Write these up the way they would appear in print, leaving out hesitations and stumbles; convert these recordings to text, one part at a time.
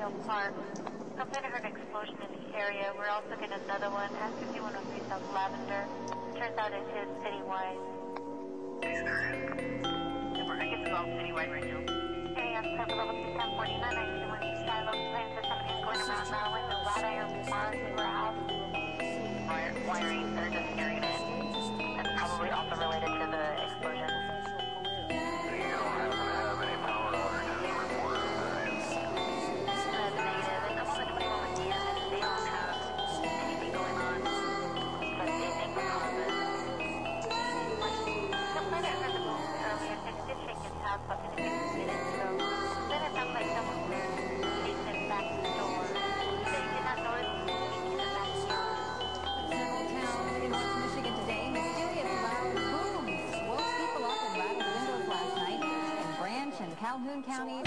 Industrial Park. Complainant heard an explosion in the area. We're also getting another one at 5103 South Lavender. Turns out it hit citywide. I guess it's all citywide right now. Hey, I'm Club Level 1049. I see one East Side Level Plains that somebody's going around now with the wrought iron bars in our house. Wiring, they're just hearing it. That's probably also related to the explosion. Calhoun County.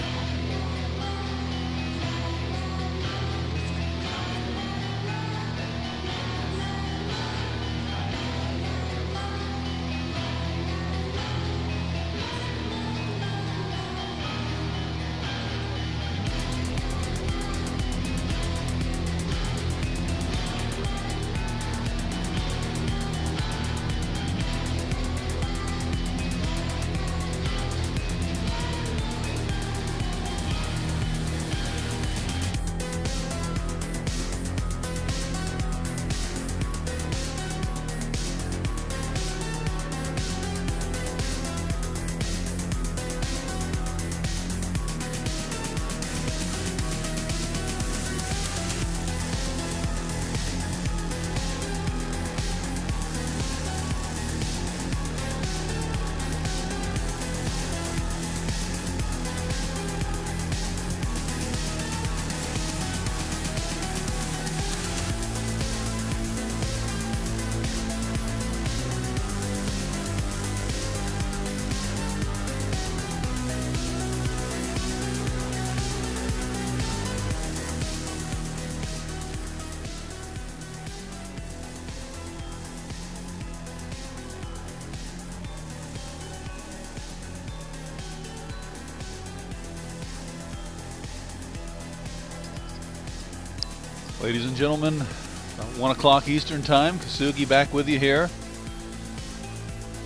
Ladies and gentlemen, 1 o'clock Eastern Time, Kasugi back with you here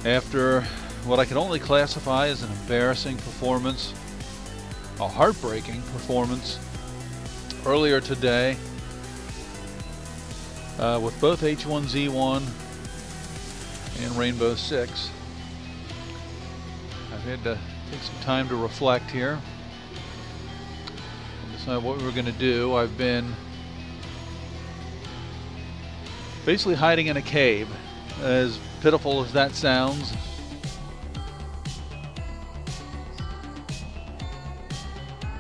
after what I can only classify as an embarrassing performance, a heartbreaking performance earlier today with both H1Z1 and Rainbow 6. I've had to take some time to reflect here and decide what we were going to do. I've been basically hiding in a cave, as pitiful as that sounds.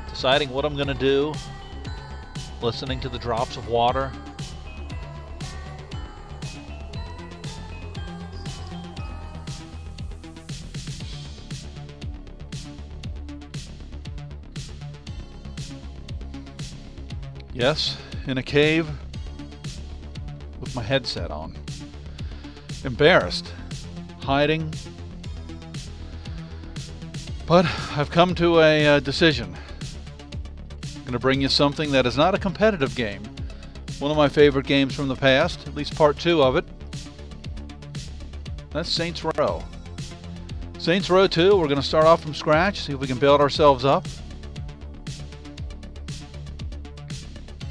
Deciding what I'm going to do, listening to the drops of water. Yes, in a cave with my headset on. Embarrassed, hiding. But I've come to a decision. I'm going to bring you something that is not a competitive game. One of my favorite games from the past, at least part 2 of it. That's Saints Row. Saints Row 2, we're going to start off from scratch, see if we can build ourselves up.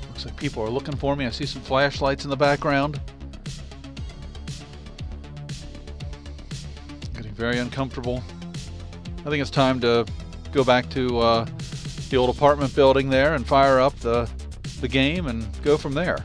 Looks like people are looking for me. I see some flashlights in the background. Getting very uncomfortable. I think it's time to go back to the old apartment building there and fire up the game and go from there.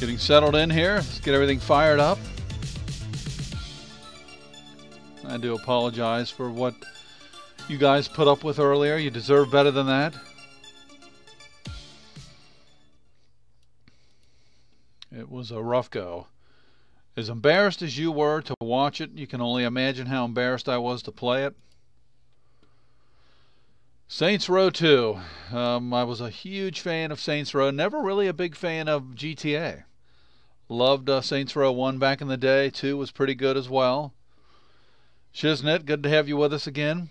Getting settled in here. Let's get everything fired up. I do apologize for what you guys put up with earlier. You deserve better than that. It was a rough go. As embarrassed as you were to watch it, you can only imagine how embarrassed I was to play it. Saints Row 2. I was a huge fan of Saints Row. Never really a big fan of GTA. Loved Saints Row 1 back in the day. 2 was pretty good as well. Shiznit, good to have you with us again.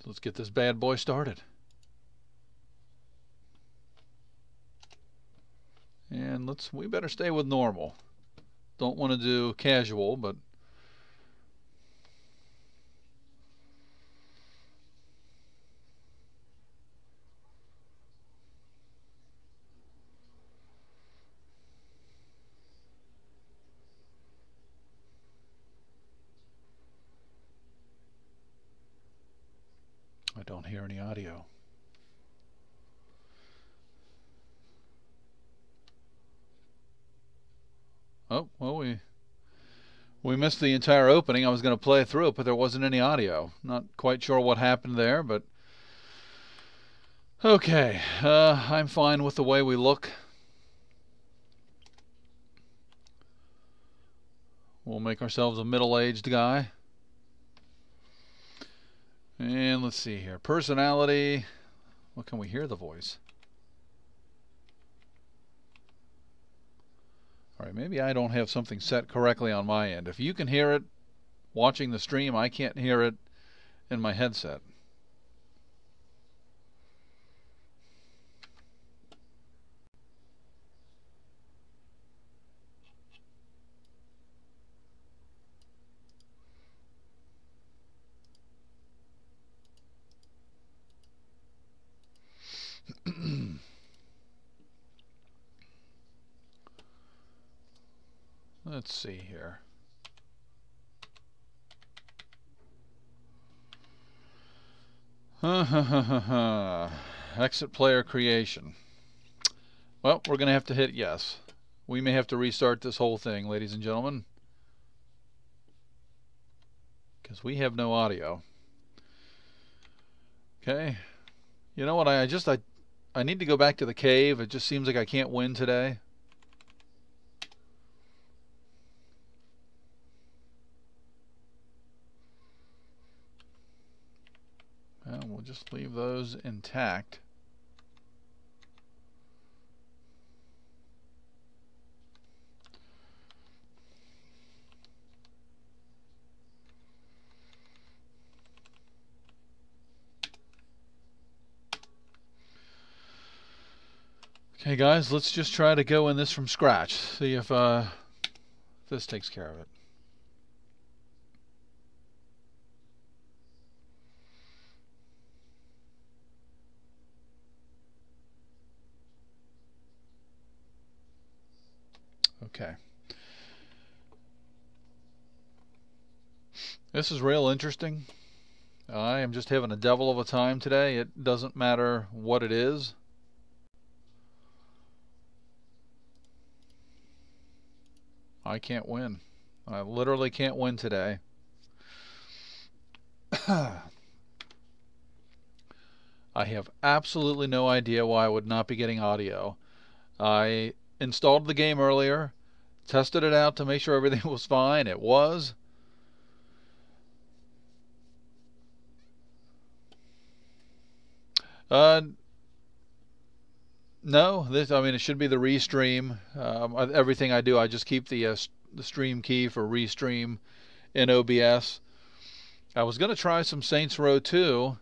Let's get this bad boy started. And we better stay with normal. Don't want to do casual, but I don't hear any audio. Oh, well, we missed the entire opening. I was going to play through it, but there wasn't any audio. Not quite sure what happened there, but okay. I'm fine with the way we look. We'll make ourselves a middle-aged guy. And let's see here. Personality. What can we hear the voice? All right, maybe I don't have something set correctly on my end. If you can hear it watching the stream, I can't hear it in my headset. Let's see here. Exit player creation. Well, we're going to have to hit yes. We may have to restart this whole thing, ladies and gentlemen, because we have no audio. Okay. You know what? I need to go back to the cave. It just seems like I can't win today. Well, we'll just leave those intact. Okay, guys, let's just try to go in this from scratch. See if this takes care of it. Okay. This is real interesting. I am just having a devil of a time today. It doesn't matter what it is. I can't win. I literally can't win today. I have absolutely no idea why I would not be getting audio. I installed the game earlier, tested it out to make sure everything was fine. It was. No, I mean, it should be the restream. Everything I do, I just keep the stream key for restream in OBS. I was going to try some Saints Row 2,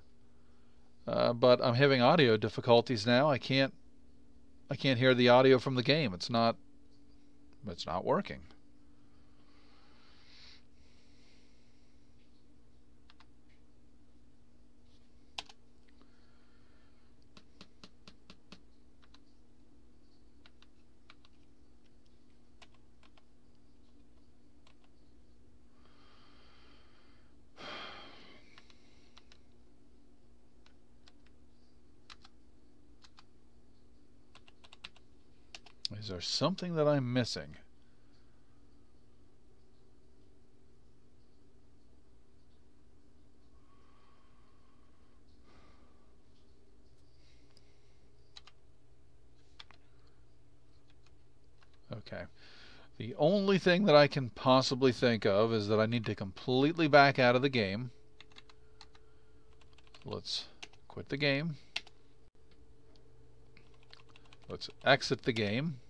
but I'm having audio difficulties now. I can't hear the audio from the game. It's not working. Is there something that I'm missing? Okay. The only thing that I can possibly think of is that I need to completely back out of the game. Let's quit the game. Let's exit the game.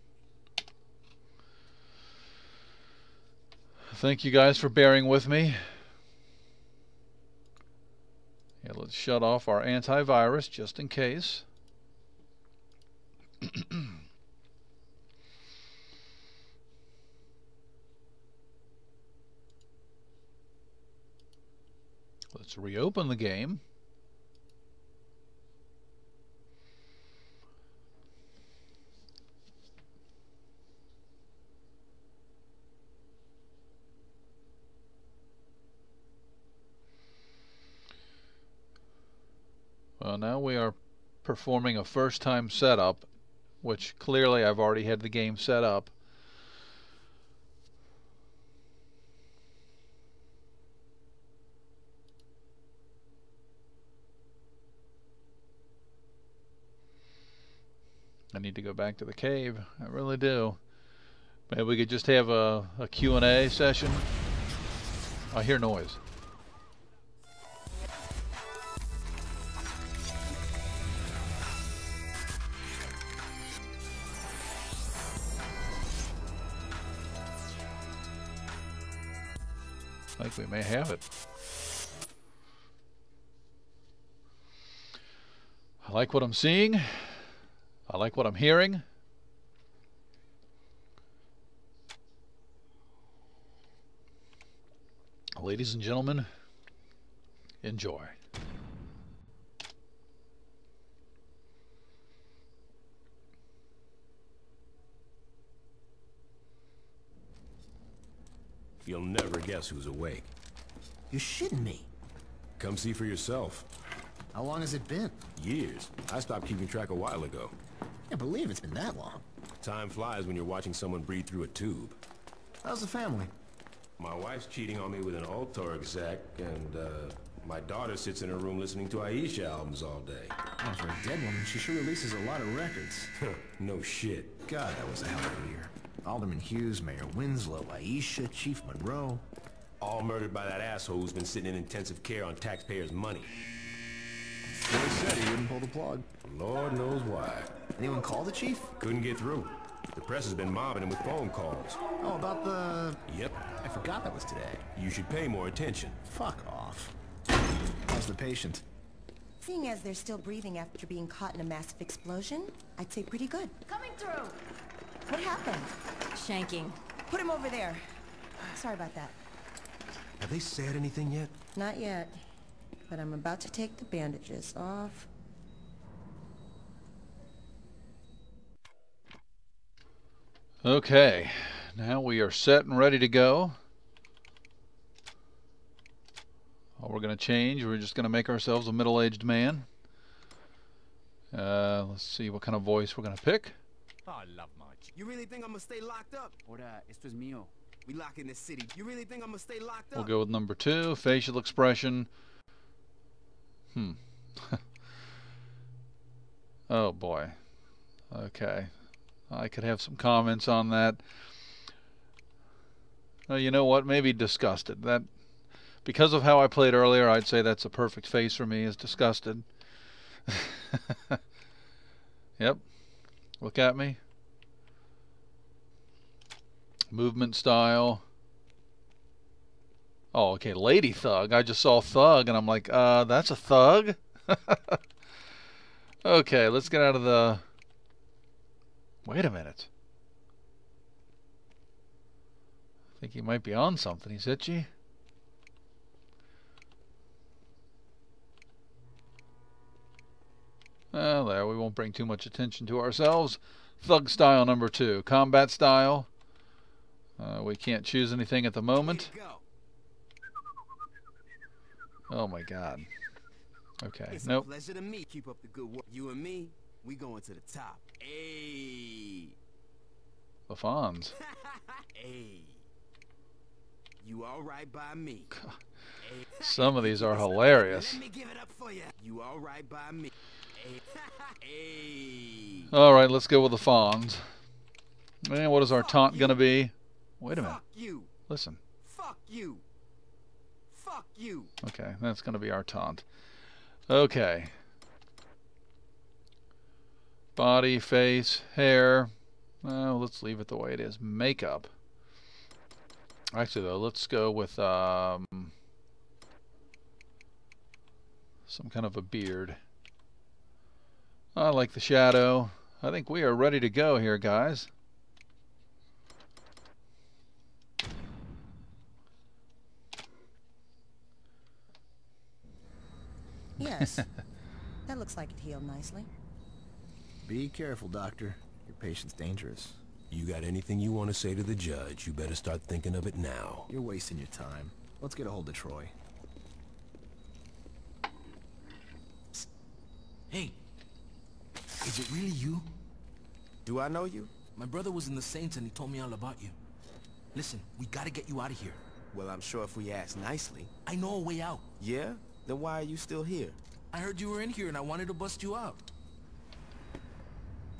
Thank you guys for bearing with me. Yeah, let's shut off our antivirus just in case. Let's reopen the game. Well, now we are performing a first-time setup, which clearly I've already had the game set up. I need to go back to the cave. I really do. Maybe we could just have a Q&A session. I hear noise. I think we may have it. I like what I'm seeing. I like what I'm hearing. Ladies and gentlemen, enjoy. You'll never guess who's awake. You're shitting me. Come see for yourself. How long has it been? Years. I stopped keeping track a while ago. Can't believe it's been that long. Time flies when you're watching someone breathe through a tube. How's the family? My wife's cheating on me with an altar exec, and my daughter sits in her room listening to Aisha albums all day. Oh, for a dead woman, she sure releases a lot of records. No shit. God, that was a hell of a year. Alderman Hughes, Mayor Winslow, Aisha, Chief Monroe. All murdered by that asshole who's been sitting in intensive care on taxpayers' money. Well, he said he wouldn't pull the plug. Lord knows why. Anyone call the chief? Couldn't get through. The press has been mobbing him with phone calls. Oh, about the... Yep. I forgot that was today. You should pay more attention. Fuck off. How's the patient? Seeing as they're still breathing after being caught in a massive explosion, I'd say pretty good. Coming through. What happened? Shanking. Put him over there. Sorry about that. Have they said anything yet? Not yet. But I'm about to take the bandages off. Okay, now we are set and ready to go. All we're going to change, we're just going to make ourselves a middle-aged man. Let's see what kind of voice we're going to pick. Oh, I love my chick. You really think I'm gonna stay locked up? Ahora, esto es mío. We lock in the city. You really think I'm gonna stay locked We'll up? go with number 2, facial expression. Oh boy. Okay. I could have some comments on that. You know what? Maybe disgusted. That, because of how I played earlier, I'd say that's a perfect face for me, is disgusted. Yep. Look at me. Movement style. Oh, okay. Lady thug. I just saw thug, and I'm like, that's a thug? Okay, let's get out of the... Wait a minute. I think he might be on something. He's itchy. Well, there. We won't bring too much attention to ourselves. Thug style number 2. Combat style. We can't choose anything at the moment. Here you go. Oh my god. Okay. It's Nope. a pleasure to meet. Keep up the good work. You and me, we going to the top. Hey. The Fonz. Hey. You all right by me? Hey. Some of these are hilarious. Let me give it up for you. You all right by me? Hey. Hey. All right, let's go with the Fonz. And what is our taunt going to be? Wait a minute. Fuck you. Listen. Fuck you. Fuck you. Okay, that's going to be our taunt. Okay. Body, face, hair. Well, let's leave it the way it is. Makeup. Actually, though, let's go with some kind of a beard. I like the shadow. I think we are ready to go here, guys. Yes. That looks like it healed nicely. Be careful, Doctor. Your patient's dangerous. You got anything you want to say to the judge, you better start thinking of it now. You're wasting your time. Let's get a hold of Troy. Hey, is it really you? Do I know you? My brother was in the Saints and he told me all about you. Listen, we gotta get you out of here. Well, I'm sure if we ask nicely. I know a way out. Yeah? Then why are you still here? I heard you were in here and I wanted to bust you out.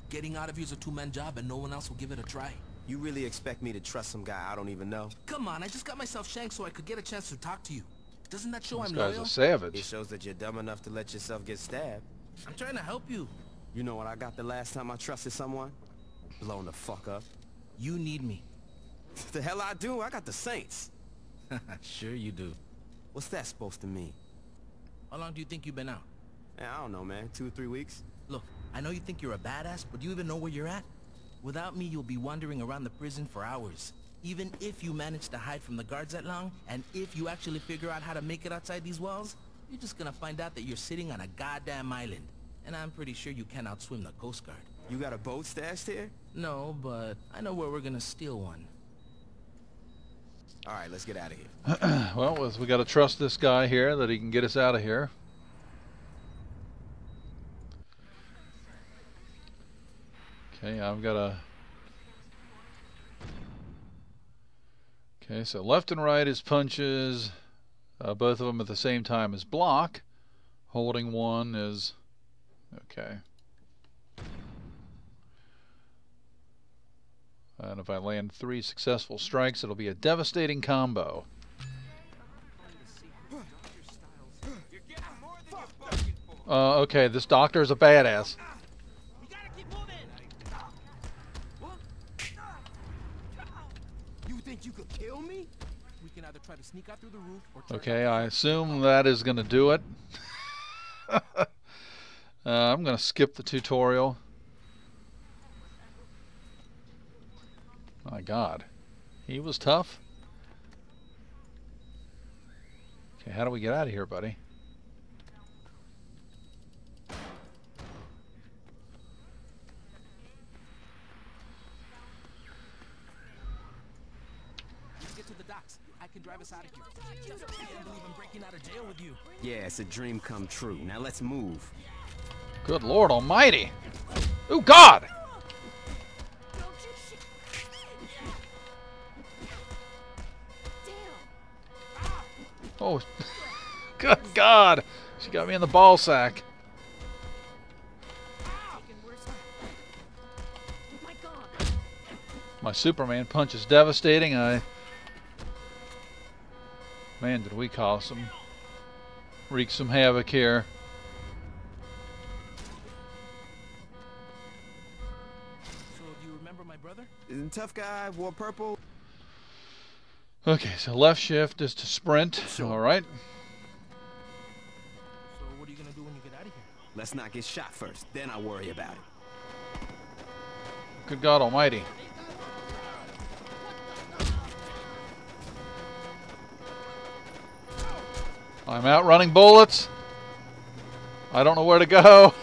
Getting out of here is a two-man job and no one else will give it a try. You really expect me to trust some guy I don't even know? Come on, I just got myself shanked so I could get a chance to talk to you. Doesn't that show This I'm guy's loyal? a savage. It shows that you're dumb enough to let yourself get stabbed. I'm trying to help you. You know what I got the last time I trusted someone? Blown the fuck up. You need me. The hell I do? I got the Saints. Sure you do. What's that supposed to mean? How long do you think you've been out? I don't know, man. 2 or 3 weeks? Look, I know you think you're a badass, but do you even know where you're at? Without me, you'll be wandering around the prison for hours. Even if you manage to hide from the guards that long, and if you actually figure out how to make it outside these walls, you're just gonna find out that you're sitting on a goddamn island. And I'm pretty sure you can't outswim the Coast Guard. You got a boat stashed here? No, but I know where we're gonna steal one. All right, let's get out of here. Well, we got to trust this guy here that he can get us out of here. Okay, I've got a... Okay, so left and right is punches. Both of them at the same time is block. Holding one is... Okay. And if I land 3 successful strikes, it'll be a devastating combo. Okay, this doctor is a badass. You think you could kill me? We can either try to sneak out through the roof or... Okay, I assume that is going to do it. I'm going to skip the tutorial. My God, he was tough. Okay, how do we get out of here, buddy? Let's get to the docks. I can drive us out of here. I can't believe I'm breaking out of jail with you. Yeah, it's a dream come true. Now let's move. Good Lord Almighty! Oh God! Oh, good God! She got me in the ball sack. My Superman punch is devastating. Man, did we cause some... wreak some havoc here. So, do you remember my brother? Tough guy, wore purple. Okay, so left shift is to sprint. All right. So, what are you gonna do when you get out of here? Let's not get shot first, then I'll worry about it. Good God Almighty. I'm outrunning bullets. I don't know where to go.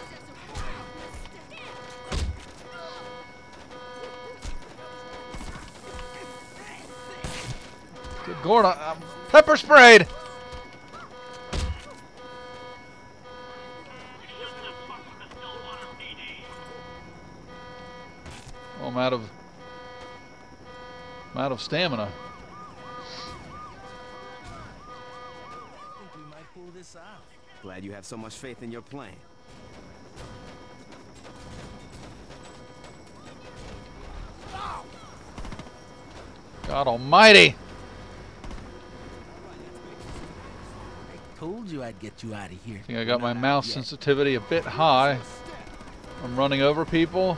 Good Lord, I'm pepper sprayed. Oh, I'm out of I'm out of stamina. I think we might pull this off. Glad you have so much faith in your plan. God almighty! I told you I'd get you out of here. I think I got my mouse sensitivity a bit high. I'm running over people.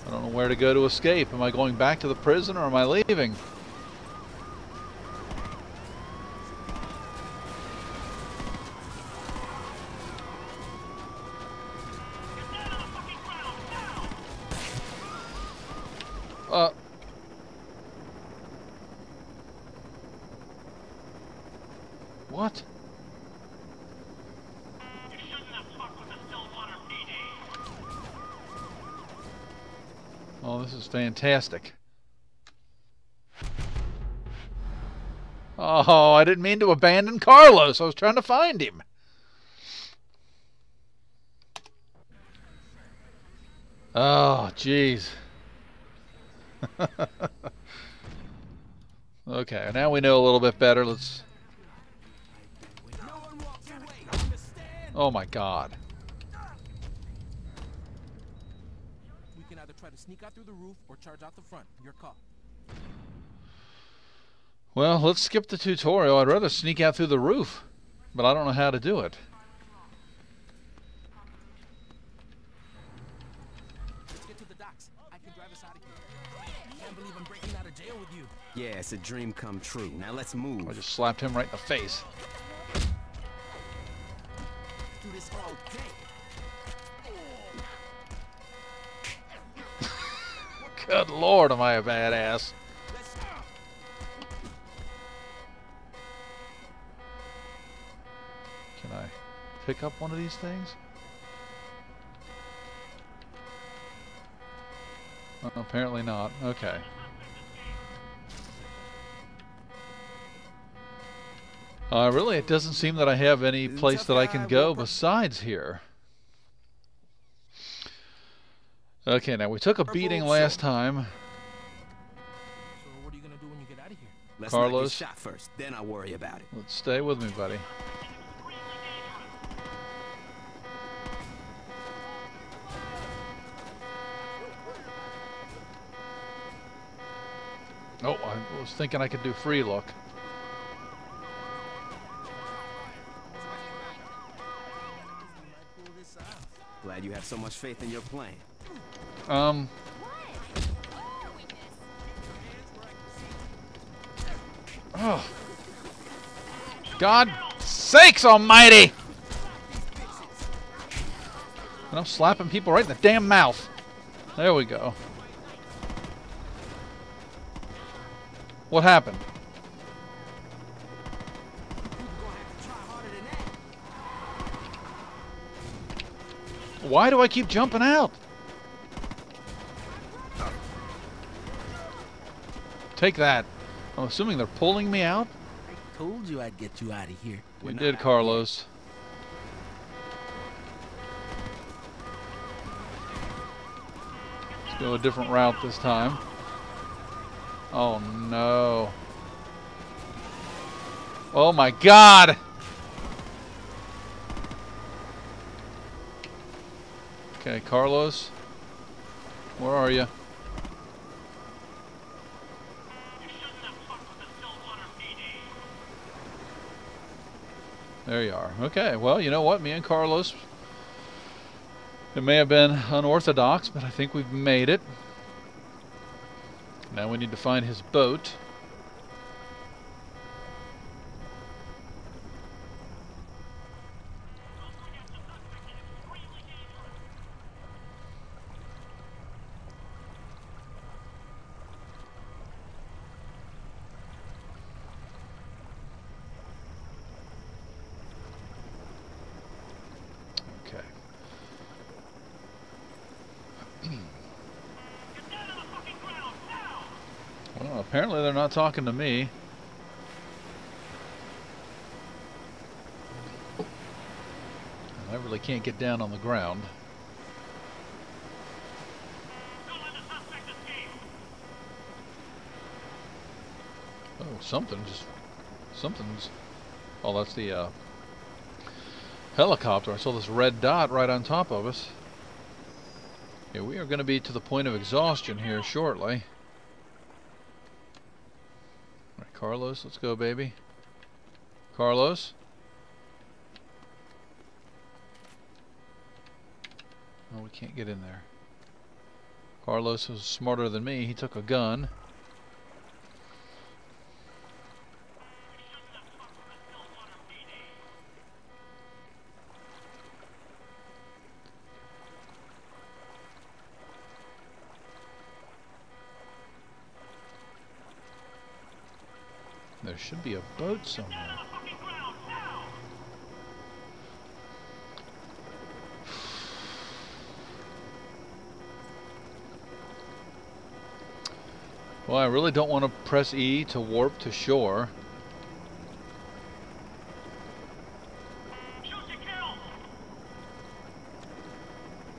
I don't know where to go to escape. Am I going back to the prison or am I leaving? What? You shouldn't have fucked with the Stillwater PD. Oh, this is fantastic. Oh, I didn't mean to abandon Carlos. I was trying to find him. Oh, jeez. Okay, now we know a little bit better. Let's... Oh my God. We can either try to sneak out through the roof or charge out the front. Your call. Well, let's skip the tutorial. I'd rather sneak out through the roof, but I don't know how to do it. Let's get to the docks. I can drive us out of here. Can't believe I'm breaking out of jail with you. Yeah, it's a dream come true. Now let's move. I just slapped him right in the face. Do this all day. Good Lord, am I a badass. Can I pick up one of these things? Oh, apparently not. Okay. Really, it doesn't seem that I have any place that I can go besides here. Okay, now we took a beating last time. So what are you gonna do when you get out of here? Let's Carlos. knock his shot first, then I'll worry about it. Let's stay with me, buddy. Oh, I was thinking I could do free look. Glad you have so much faith in your plan. Oh. God sakes almighty! And I'm slapping people right in the damn mouth. There we go. What happened? Why do I keep jumping out? Take that. I'm assuming they're pulling me out? I told you I'd get you out of here. We did, Carlos. Let's go a different route this time. Oh no. Oh my God! Okay, Carlos. Where are you? There you are. Okay, well, you know what? Me and Carlos, it may have been unorthodox, but I think we've made it. Now we need to find his boat. Okay. Well, apparently they're not talking to me. really can't get down on the ground. Oh, something's... Oh, that's the helicopter. I saw this red dot right on top of us. Yeah, we are going to be to the point of exhaustion here shortly. All right, Carlos, let's go, baby. Carlos? Oh, we can't get in there. Carlos was smarter than me. He took a gun. There should be a boat somewhere. Well, I really don't want to press E to warp to shore.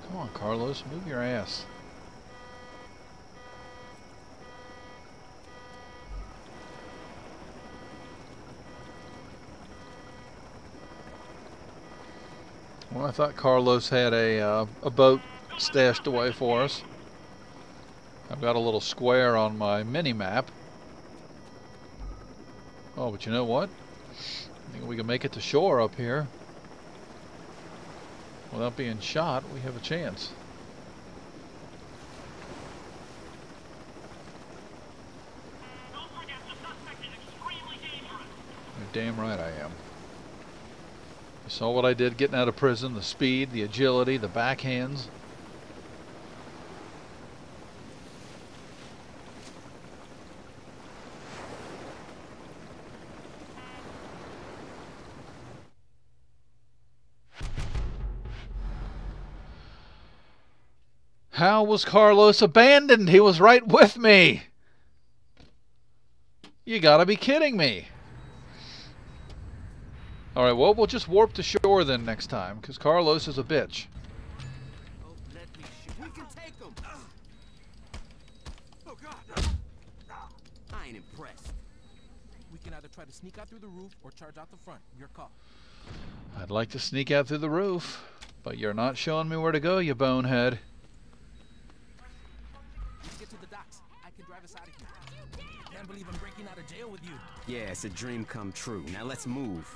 Come on, Carlos, move your ass. Well, I thought Carlos had a boat stashed away for us. I've got a little square on my mini-map. Oh, but you know what? I think we can make it to shore up here. Without being shot, we have a chance. Don't forget, the suspect is extremely dangerous. You're damn right I am. You saw what I did getting out of prison, the speed, the agility, the backhands. How was Carlos abandoned? He was right with me. You gotta be kidding me. Alright, well, we'll just warp to shore then next time, because Carlos is a bitch. Oh, let me shoot. We can take him. Oh, God. I ain't impressed. We can either try to sneak out through the roof or charge out the front. Your call. I'd like to sneak out through the roof, but you're not showing me where to go, you bonehead. Let's get to the docks. I can drive us out of here. Can't believe I'm breaking out of jail with you. Yeah, it's a dream come true. Now let's move.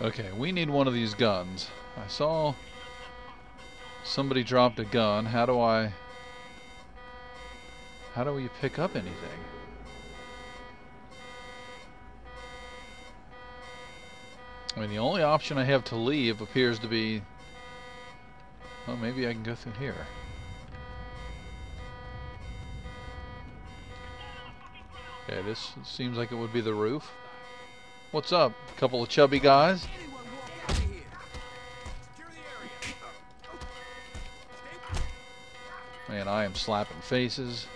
Okay, we need one of these guns. I saw somebody dropped a gun. How do we pick up anything? I mean, the only option I have to leave appears to be... Well, maybe I can go through here. Okay, this seems like it would be the roof. What's up? A couple of chubby guys? Man, I am slapping faces.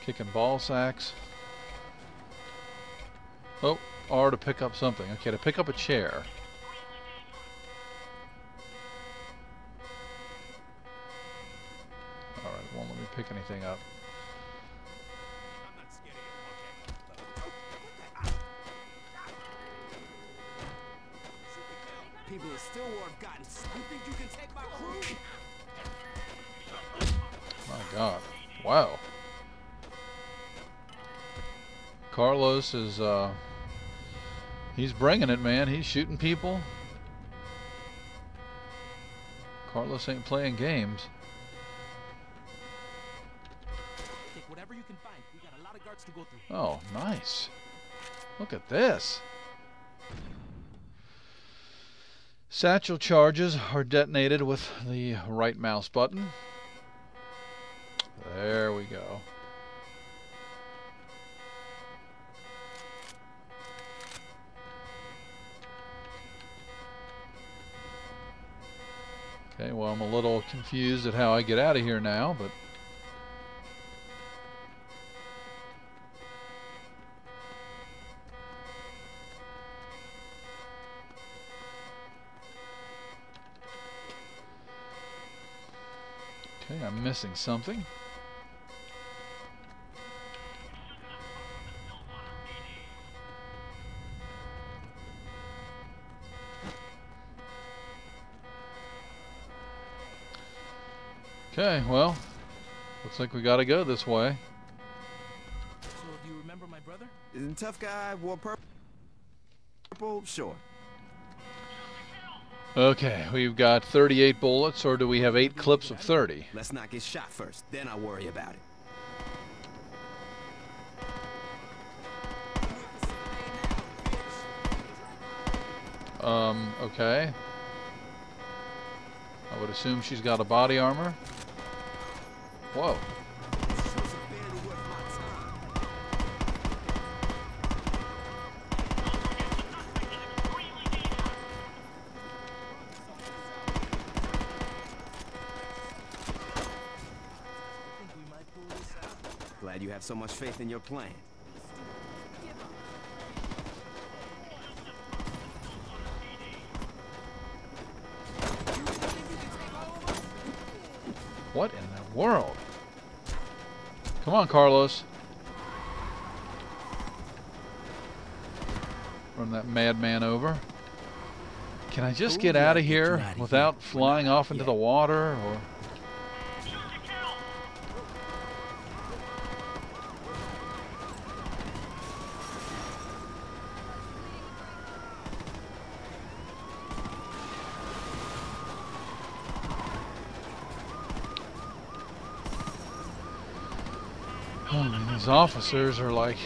Kicking ball sacks. Oh, R to pick up something. Okay, to pick up a chair. Alright, won't let me pick anything up. People in Stillwater have gotten... You think you can take my crew? My God. Wow. Carlos is, he's bringing it, man. He's shooting people. Carlos ain't playing games. Take whatever you can find. We got a lot of guards to go through. Oh, nice. Look at this. Satchel charges are detonated with the right mouse button. There we go. Okay, well, I'm a little confused at how I get out of here now, but... Okay, I'm missing something. Okay, well, looks like we gotta go this way. So, do you remember my brother? Tough guy, wore purple, sure. Okay, we've got 38 bullets, or do we have 8 clips of 30? Let's not get shot first, then I'll worry about it. Okay. I would assume she's got a body armor. Whoa. Glad you have so much faith in your plan. What in the world? Come on, Carlos. Run that madman over. Can I just get out of here without flying off into the water? Or... These officers are like...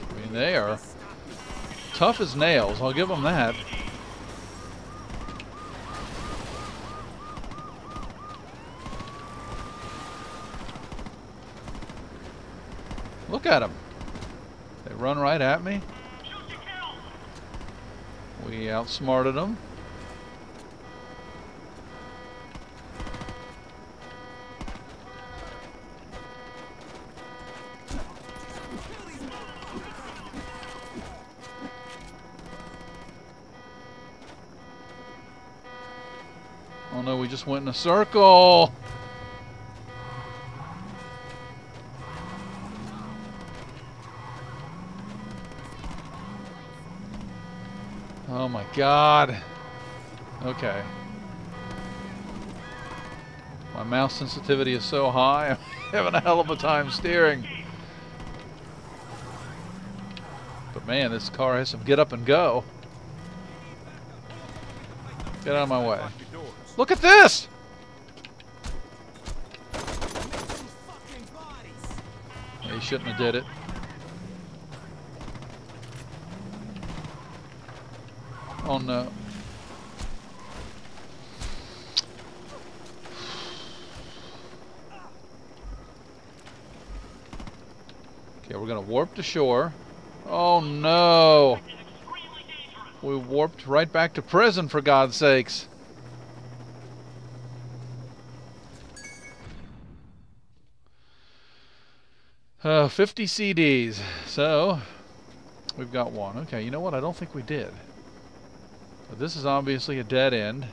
I mean, they are tough as nails, I'll give them that. Look at them. They run right at me. We outsmarted them. Oh no, we just went in a circle. Oh my God. Okay. My mouse sensitivity is so high, I'm having a hell of a time steering. But man, this car has some get up and go. Get out of my way. Look at this! Yeah, he shouldn't have did it. Oh no. Okay, we're gonna warp to shore. Oh no! We warped right back to prison, for God's sakes. Uh, 50 CDs. So, we've got one. Okay, you know what? I don't think we did. But this is obviously a dead end.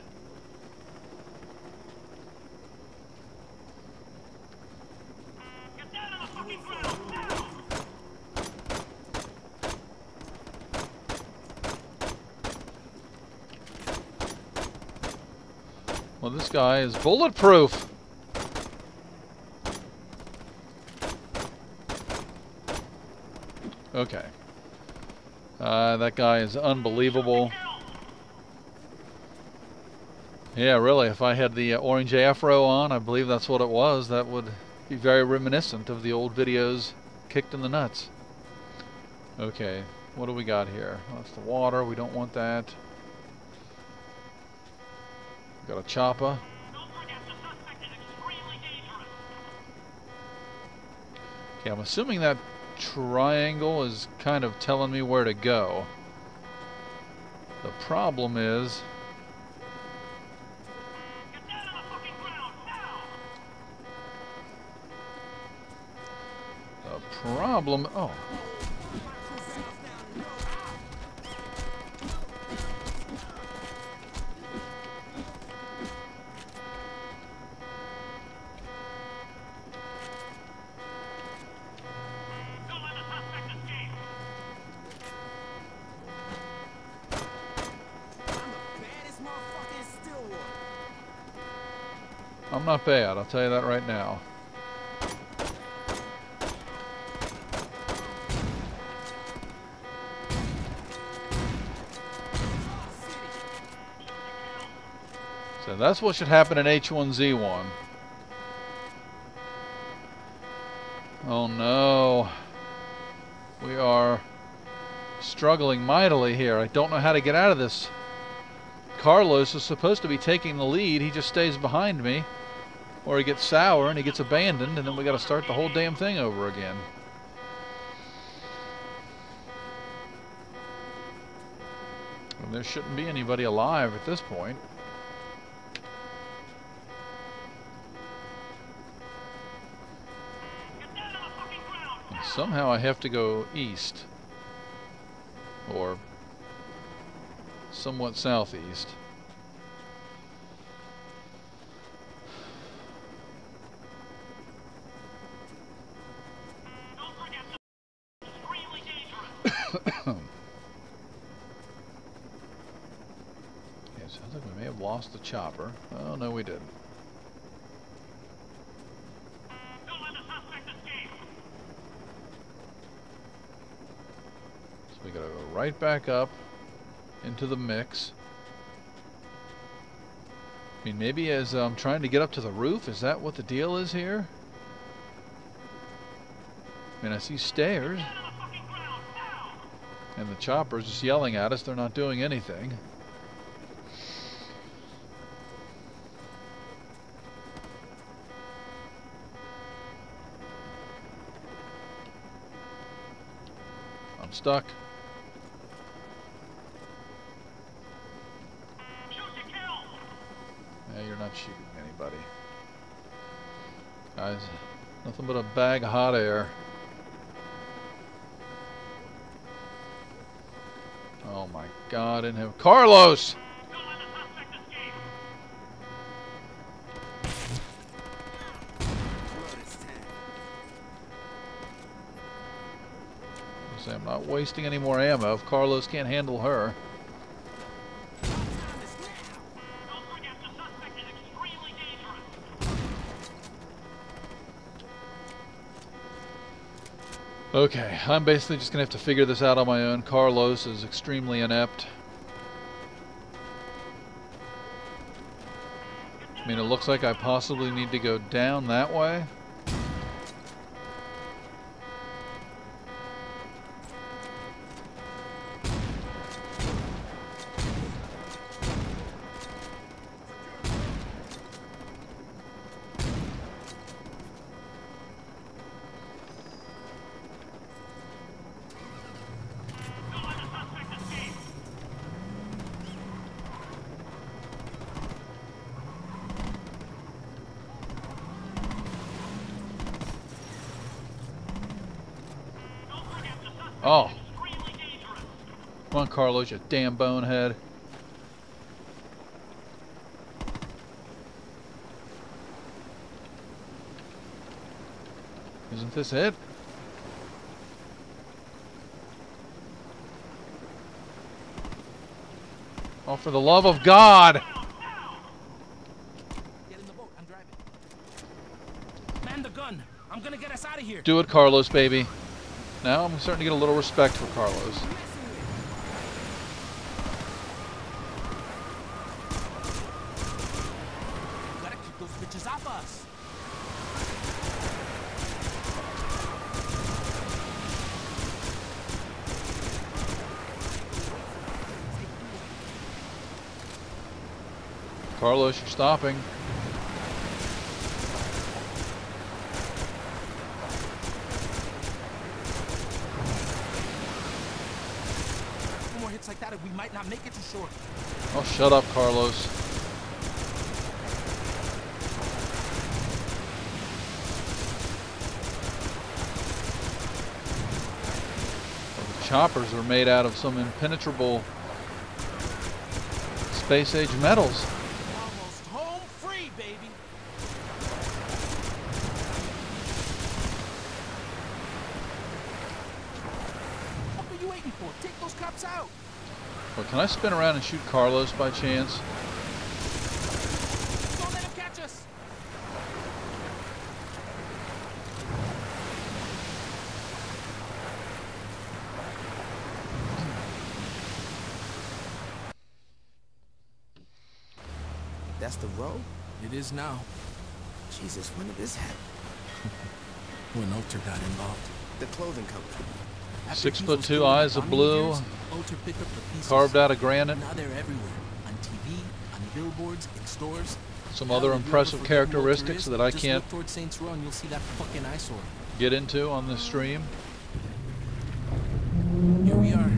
Well, this guy is bulletproof. Okay. That guy is unbelievable. Yeah, really, if I had the orange afro on, I believe that's what it was, that would be very reminiscent of the old videos kicked in the nuts. Okay, what do we got here? Well, that's the water, we don't want that. Got a chopper. Don't forget the suspect is extremely dangerous. Okay, I'm assuming that triangle is kind of telling me where to go. The problem is... Get down on the fucking ground, now! The problem... Oh. Don't let the suspect escape. Baddest motherfucker in Stillwater. I'm not bad, I'll tell you that right now. So that's what should happen in H1Z1. Oh no. We are struggling mightily here. I don't know how to get out of this. Carlos is supposed to be taking the lead. He just stays behind me. Or he gets sour and he gets abandoned, and then we got to start the whole damn thing over again. And there shouldn't be anybody alive at this point. Get down on the fucking ground, And now! somehow I have to go east. Or somewhat southeast. Don't forget the extremely dangerous. Yeah, sounds like we may have lost the chopper. Oh, no, we didn't. Don't let the suspect escape. So we gotta go right back up into the mix. I mean, maybe as I'm trying to get up to the roof, is that what the deal is here? I mean, I see stairs, Get down on the fucking ground, now! and the chopper's just yelling at us. They're not doing anything. I'm stuck. Shoot to kill! Yeah, you're not shooting anybody. Guys, nothing but a bag of hot air. Oh my God, in him. Carlos! Don't let the suspect escape. Blood is time. I'm not wasting any more ammo if Carlos can't handle her. Time is now. Don't forget the suspect is extremely dangerous. Okay, I'm basically just gonna have to figure this out on my own. Carlos is extremely inept. I mean, it looks like I possibly need to go down that way. Don't let the suspect escape. Don't forget the suspect Oh, is extremely dangerous. come on, Carlos, you damn bonehead. Isn't this it? Oh, for the love of God! Get in the boat. I'm driving. Man the gun. I'm gonna get us out of here. Do it, Carlos, baby. Now I'm starting to get a little respect for Carlos. Gotta keep those bitches off us. Carlos, you're stopping. Two more hits like that and we might not make it to shore. Oh, shut up, Carlos. The choppers are made out of some impenetrable space-age metals. Almost home free, baby. What are you waiting for? Take those cops out. Well, can I spin around and shoot Carlos by chance? Don't let him catch us. That's the road? It is now. Jesus, when did this happen? When Ulter got involved. The clothing company. 6'2", eyes of blue, Ulter picked up the pieces. carved out of granite. Now they're everywhere. On TV, on billboards, in stores. Some Hell, other if you ever impressive forget who Ulter characteristics is, that I just can't look towards Saints Row and you'll see that fucking eyesore. get into on this stream. Here we are.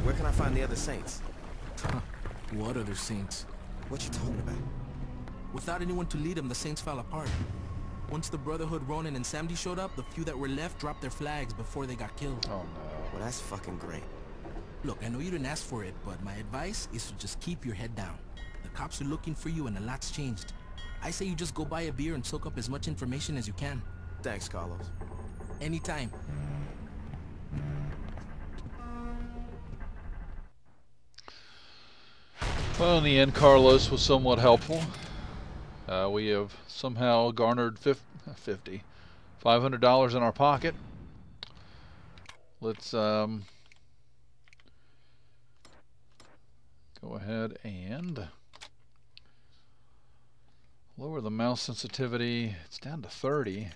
Where can I find the other saints? What other saints? What you talking about? Without anyone to lead them, the Saints fell apart. Once the Brotherhood, Ronin, and Samdi showed up, the few that were left dropped their flags before they got killed. Oh no. Well, that's fucking great. Look, I know you didn't ask for it, but my advice is to just keep your head down. The cops are looking for you and a lot's changed. I say you just go buy a beer and soak up as much information as you can. Thanks, Carlos. Anytime. Well, in the end, Carlos was somewhat helpful. We have somehow garnered $500 in our pocket. Let's go ahead and lower the mouse sensitivity. It's down to 30. Let's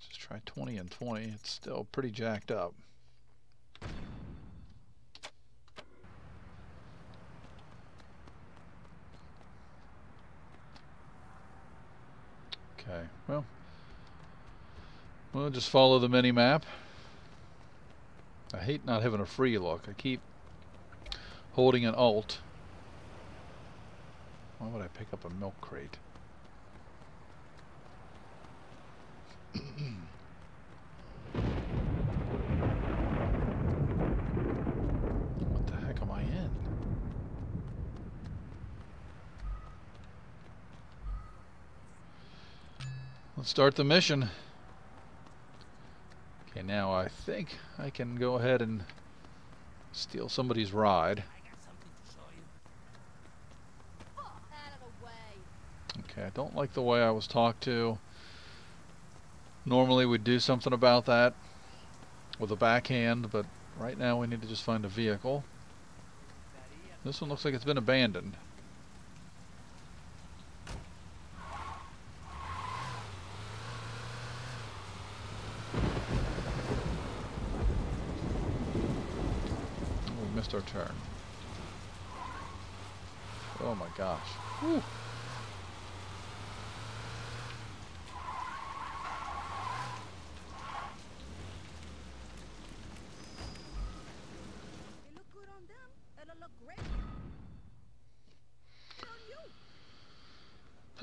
just try 20 and 20. It's still pretty jacked up. Okay, well, we'll just follow the mini-map. I hate not having a free look. I keep holding an alt. Why would I pick up a milk crate? What the heck am I in? Let's start the mission. Okay, now I think I can go ahead and steal somebody's ride. Okay, I don't like the way I was talked to. Normally we'd do something about that with a backhand, but right now we need to just find a vehicle. This one looks like it's been abandoned. We missed our turn. Oh my gosh. Whew.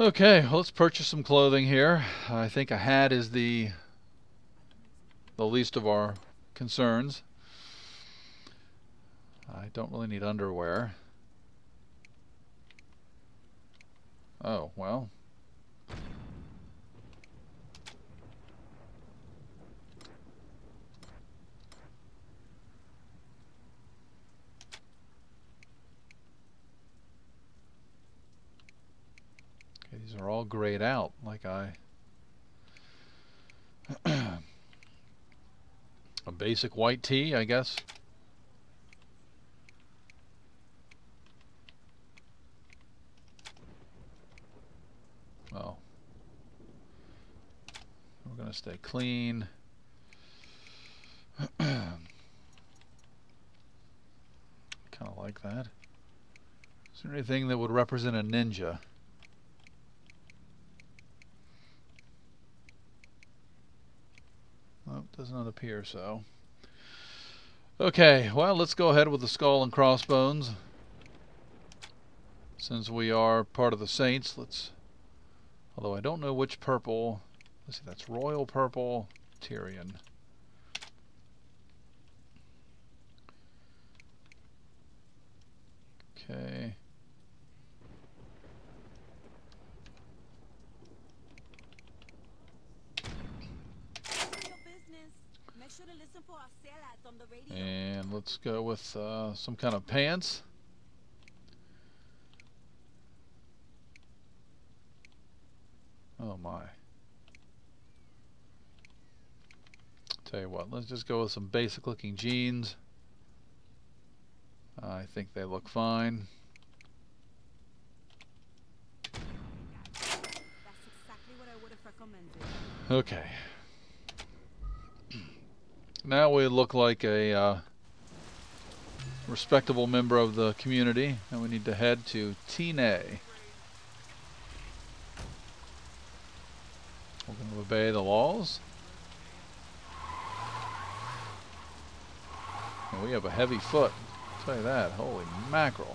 Okay, well, let's purchase some clothing here. I think a hat is the least of our concerns. I don't really need underwear. Oh, well. Okay, these are all grayed out, like a basic white tee, I guess. Well, we're going to stay clean. Kind of like that. Is there anything that would represent a ninja? Well, does not appear so. Okay, well, let's go ahead with the skull and crossbones. Since we are part of the Saints, let's... Although I don't know which purple... Let's see, that's royal purple, Tyrion. Okay. And let's go with some kind of pants. Oh my. Tell you what, let's just go with some basic looking jeans. I think they look fine. Okay. Now we look like a respectable member of the community, and we need to head to Tine. We're going to obey the laws. And we have a heavy foot. I'll tell you that. Holy mackerel.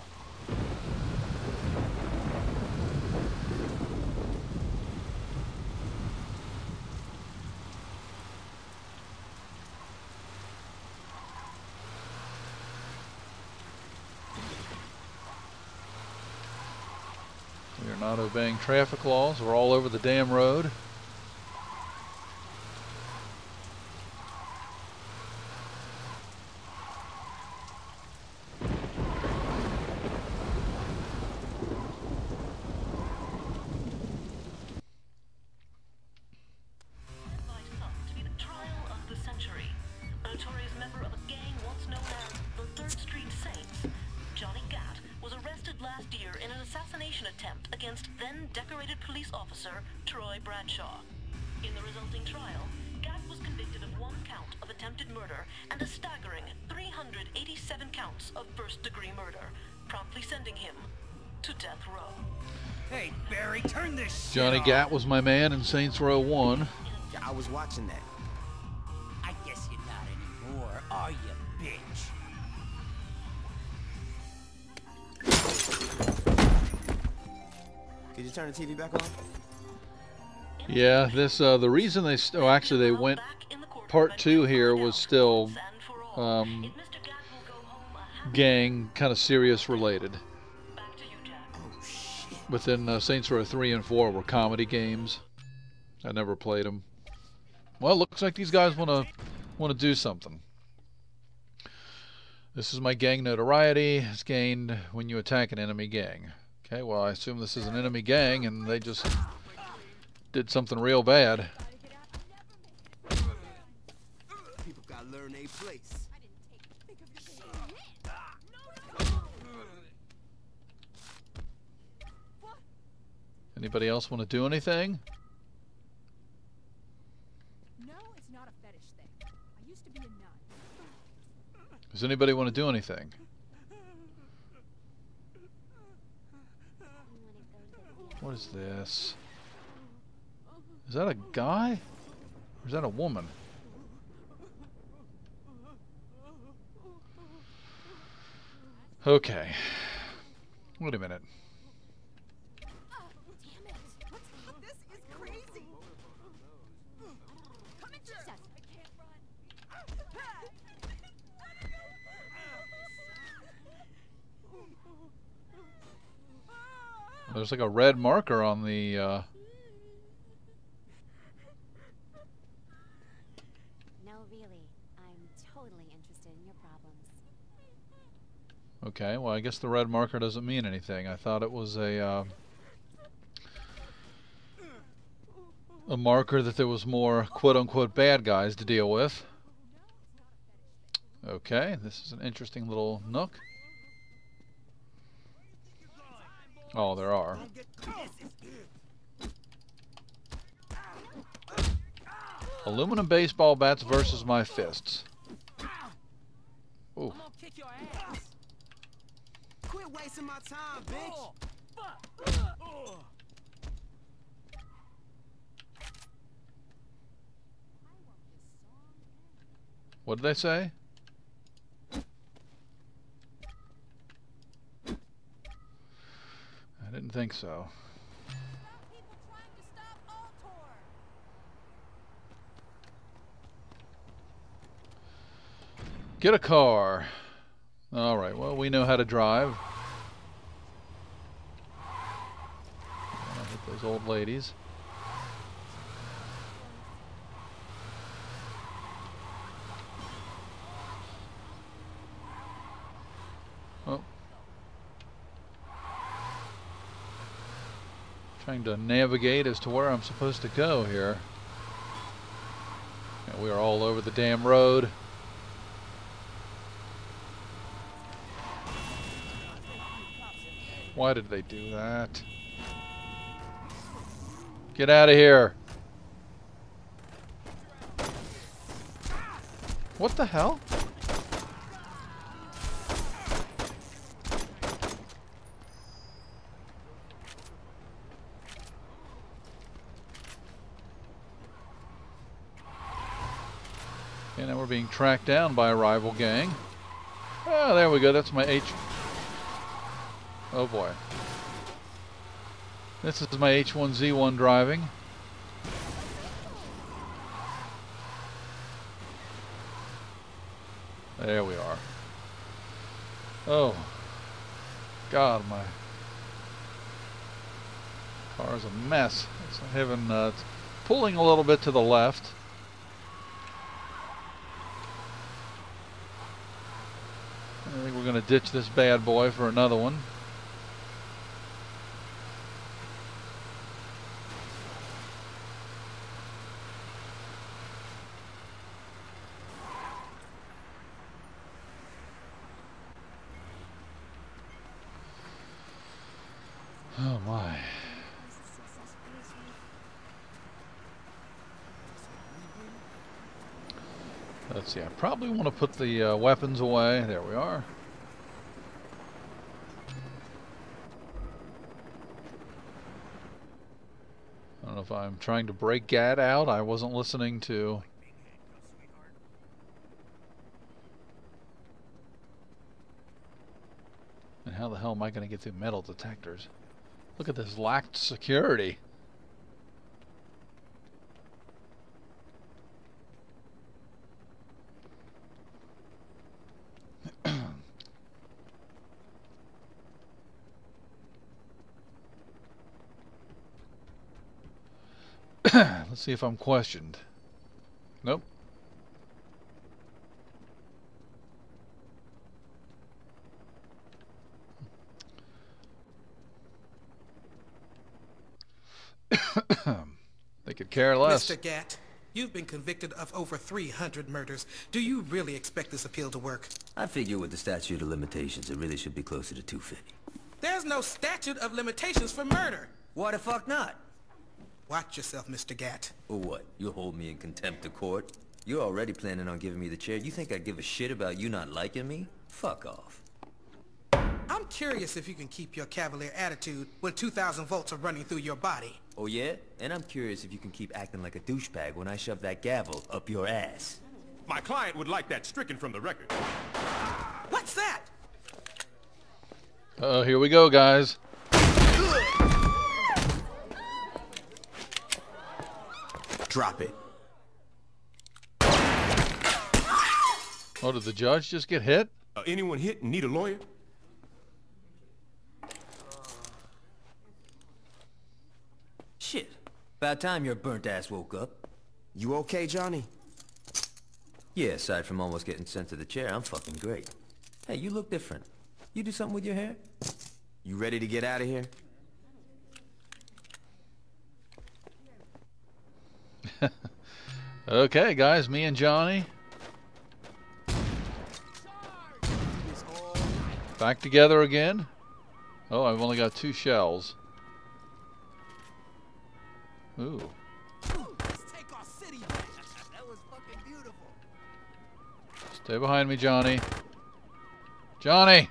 We are not obeying traffic laws. We're all over the damn road. Johnny Gat was my man in Saints Row 1. I was watching that. I guess you're not anymore, are you, bitch? Did you turn the TV back on? Yeah, this the reason they actually they went part 2 here was still gang kind of serious related. Within Saints Row 3 and 4 were comedy games. I never played them. Well, looks like these guys want to do something. This is my gang notoriety. It's gained when you attack an enemy gang. Okay, well I assume this is an enemy gang and they just did something real bad. People gotta learn their place. Anybody else want to do anything? No, it's not a fetish thing. I used to be a nun. Does anybody want to do anything? What is this? Is that a guy? Or is that a woman? Okay. Wait a minute. There's like a red marker on the No, really. I'm totally interested in your problems. Okay, well I guess the red marker doesn't mean anything. I thought it was a marker that there was more quote-unquote bad guys to deal with. Okay, this is an interesting little nook. Oh, there are. Aluminum baseball bats versus my fists. Ooh. Quit wasting my time, bitch. Oh, fuck. Oh. What did they say? I didn't think so. People trying to stop Altor. Get a car. All right, well, we know how to drive. I'll hit those old ladies. Oh. Trying to navigate as to where I'm supposed to go here. Yeah, we are all over the damn road. Why did they do that? Get out of here. What the hell? Okay, now we're being tracked down by a rival gang. Oh, there we go. That's my H... Oh boy. This is my H1Z1 driving. There we are. Oh. God, my car is a mess. It's having, it's pulling a little bit to the left. I think we're going to ditch this bad boy for another one. Oh my. Let's see, I probably want to put the weapons away. There we are. I don't know if I'm trying to break Gad out. I wasn't listening to... And how the hell am I going to get through metal detectors? Look at this lacked security. Let's see if I'm questioned. Nope. They could care less. Mr. Gatt, you've been convicted of over 300 murders. Do you really expect this appeal to work? I figure with the statute of limitations, it really should be closer to 250. There's no statute of limitations for murder. Why the fuck not? Watch yourself, Mr. Gatt. Or what? You'll hold me in contempt of court? You're already planning on giving me the chair. You think I'd give a shit about you not liking me? Fuck off. I'm curious if you can keep your cavalier attitude when 2,000 volts are running through your body. Oh yeah? And I'm curious if you can keep acting like a douchebag when I shove that gavel up your ass. My client would like that stricken from the record. What's that? Uh-oh, here we go, guys. Drop it. Oh, did the judge just get hit? Anyone hit and need a lawyer? Shit. About time your burnt ass woke up. You okay, Johnny? Yeah, aside from almost getting sent to the chair, I'm fucking great. Hey, you look different. You do something with your hair? You ready to get out of here? Okay, guys, me and Johnny. Back together again. Oh, I've only got 2 shells. Ooh. Let's take our city back. That was fucking beautiful. Stay behind me, Johnny. Johnny!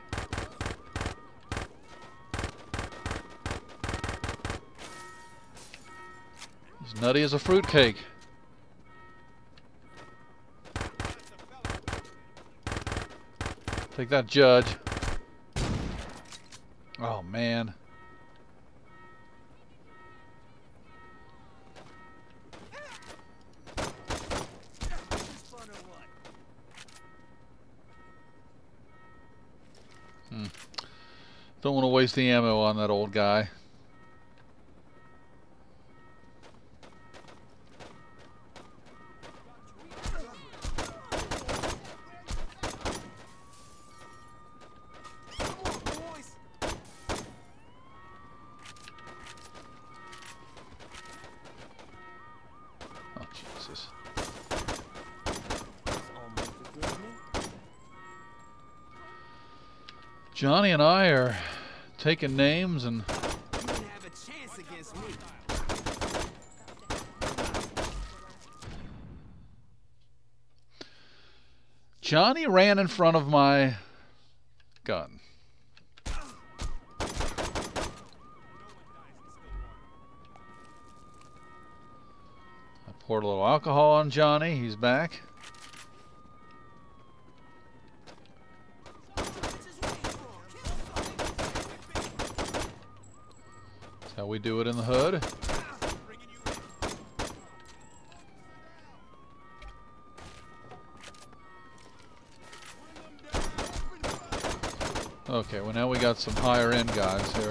Nutty as a fruitcake. Take that, Judge. Oh, man. Don't want to waste the ammo on that old guy. Oh, Jesus. Johnny and I are taking names and Johnny ran in front of my gun. I poured a little alcohol on Johnny. He's back. That's how we do it in the hood. Okay, well now we got some higher end guys here.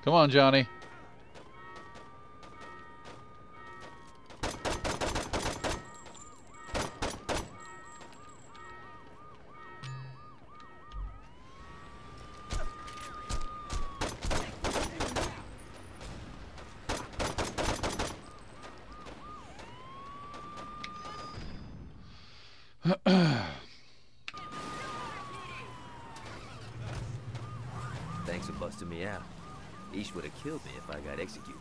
Come on, Johnny. Thanks for busting me out. Ish would have killed me if I got executed.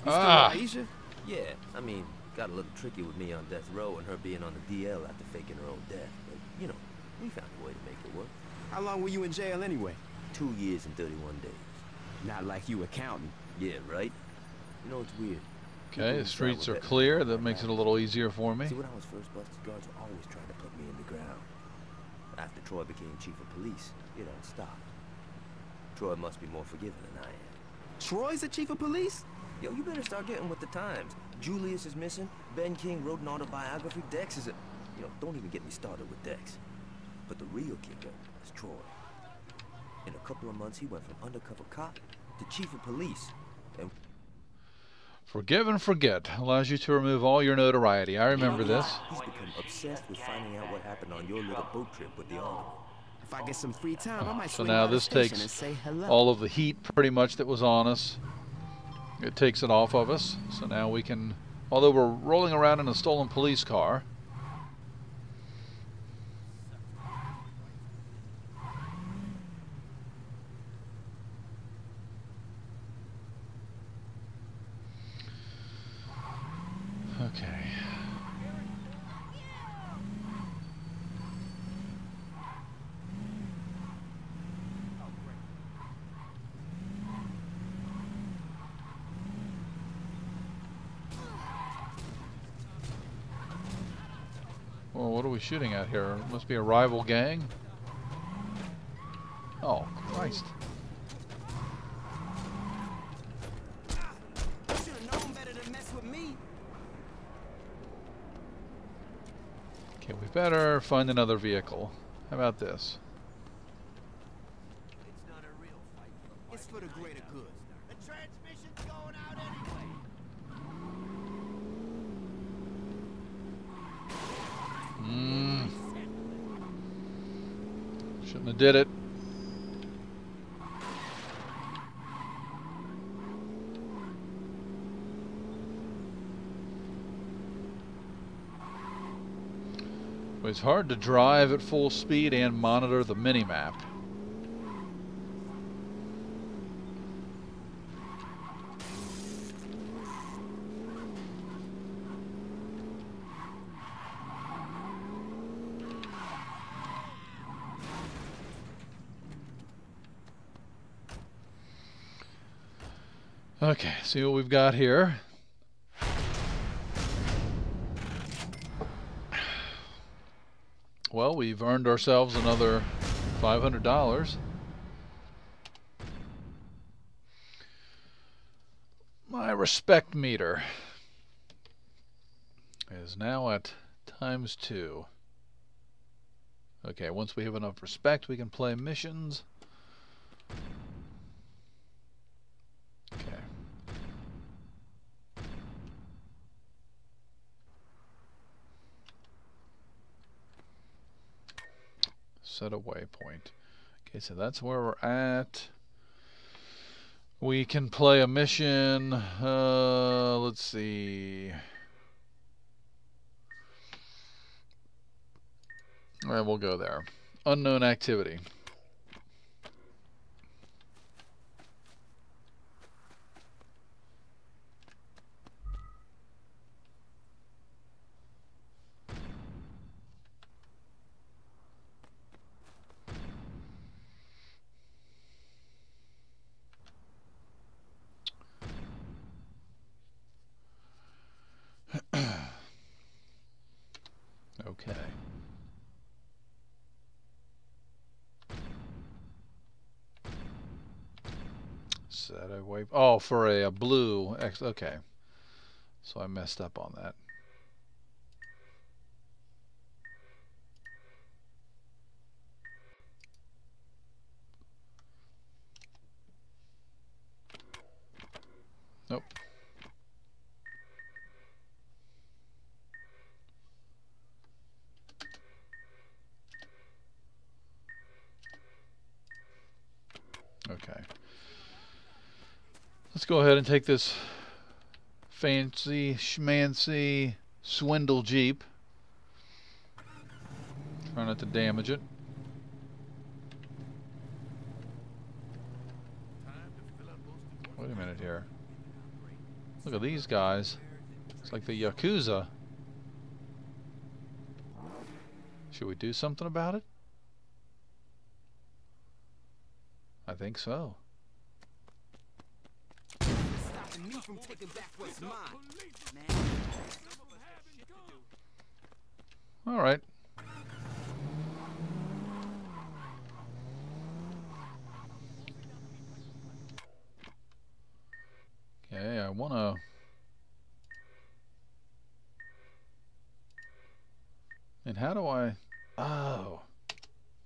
Ah. Aisha? Yeah, I mean, got a little tricky with me on death row and her being on the DL after faking her own death. But, you know, we found a way to make it work. How long were you in jail anyway? 2 years and 31 days. Not like you were counting. Yeah, right? You know, it's weird. Okay, the streets are clear. That makes it a little easier for me. See, when I was first busted, guards were always trying to put me in the ground. After Troy became chief of police, it all stopped. Troy must be more forgiving than I am. Troy's the chief of police? Yo, you better start getting with the times. Julius is missing. Ben King wrote an autobiography. Dex is a... You know, don't even get me started with Dex. But the real kicker is Troy. In a couple of months, he went from undercover cop to chief of police. And Forgive and forget allows you to remove all your notoriety. I remember this. he's become obsessed with finding out what happened on your little boat trip with the Army. If I get some free time, I might So swing now by the this station takes and say hello. all of the heat pretty much that was on us. It takes it off of us. So now we can, although we're rolling around in a stolen police car. Okay. Well, what are we shooting at here? It must be a rival gang. Oh, Christ. Should've known better than mess with me. Okay, we better find another vehicle. How about this? It's not a real fight. It's for the greater good. The transmission's going out anyway. Shouldn't have did it. It's hard to drive at full speed and monitor the minimap. Okay, see what we've got here. Well, we've earned ourselves another $500. My respect meter is now at ×2. Okay, once we have enough respect, we can play missions. Okay. Set a waypoint. Okay, so that's where we're at. We can play a mission. Let's see. All right, we'll go there. Unknown activity. Okay. Set a waypoint. Oh, for a blue X. Okay. So I messed up on that. Nope. Okay. Let's go ahead and take this fancy schmancy swindle Jeep. Try not to damage it. Wait a minute here. Look at these guys. It's like the Yakuza. Should we do something about it? I think so. Stopping me from taking back what's mine. All right. Okay, I want to... And how do I... Oh.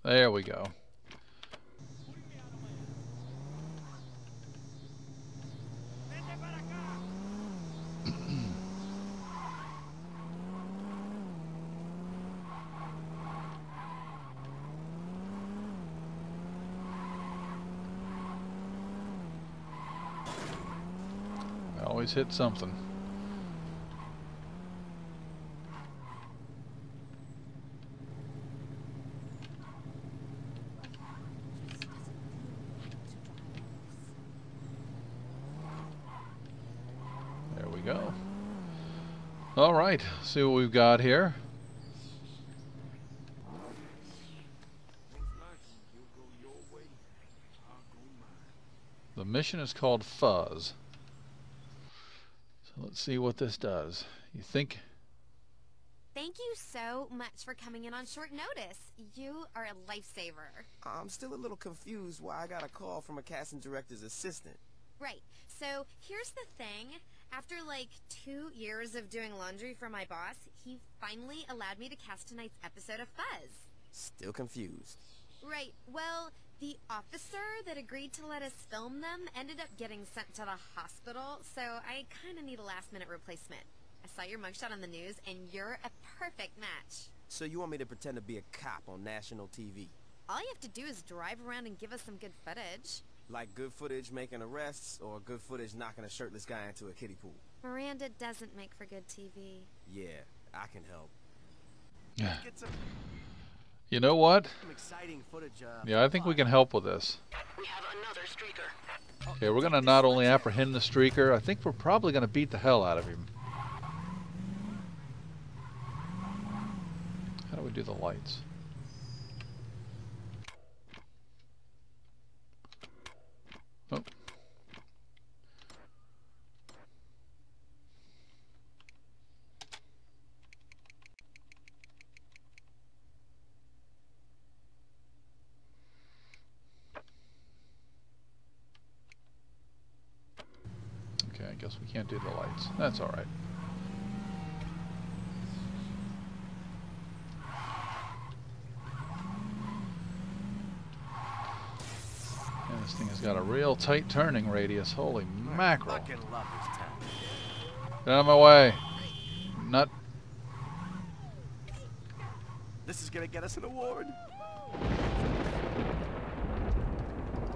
There we go. I always hit something. There we go. All right, see what we've got here. The mission is called Fuzz. So let's see what this does. You think? Thank you so much for coming in on short notice. You are a lifesaver. I'm still a little confused why I got a call from a casting director's assistant. Right. So here's the thing. After like 2 years of doing laundry for my boss, he finally allowed me to cast tonight's episode of Fuzz. Still confused. Right. Well, the officer that agreed to let us film them ended up getting sent to the hospital, so I kind of need a last-minute replacement. I saw your mugshot on the news, and you're a perfect match. So you want me to pretend to be a cop on national TV? All you have to do is drive around and give us some good footage. Like good footage making arrests, or good footage knocking a shirtless guy into a kiddie pool? Miranda doesn't make for good TV. Yeah, I can help. Yeah. You know what? Some exciting footage, Yeah, I think we can help with this. We have another streaker. Okay, we're going to not only apprehend the streaker, I think we're probably going to beat the hell out of him. How do we do the lights? Oh. I guess we can't do the lights. That's all right. And this thing has got a real tight turning radius. Holy mackerel. Fucking love this town. Get out of my way. Nut. This is gonna get us an award.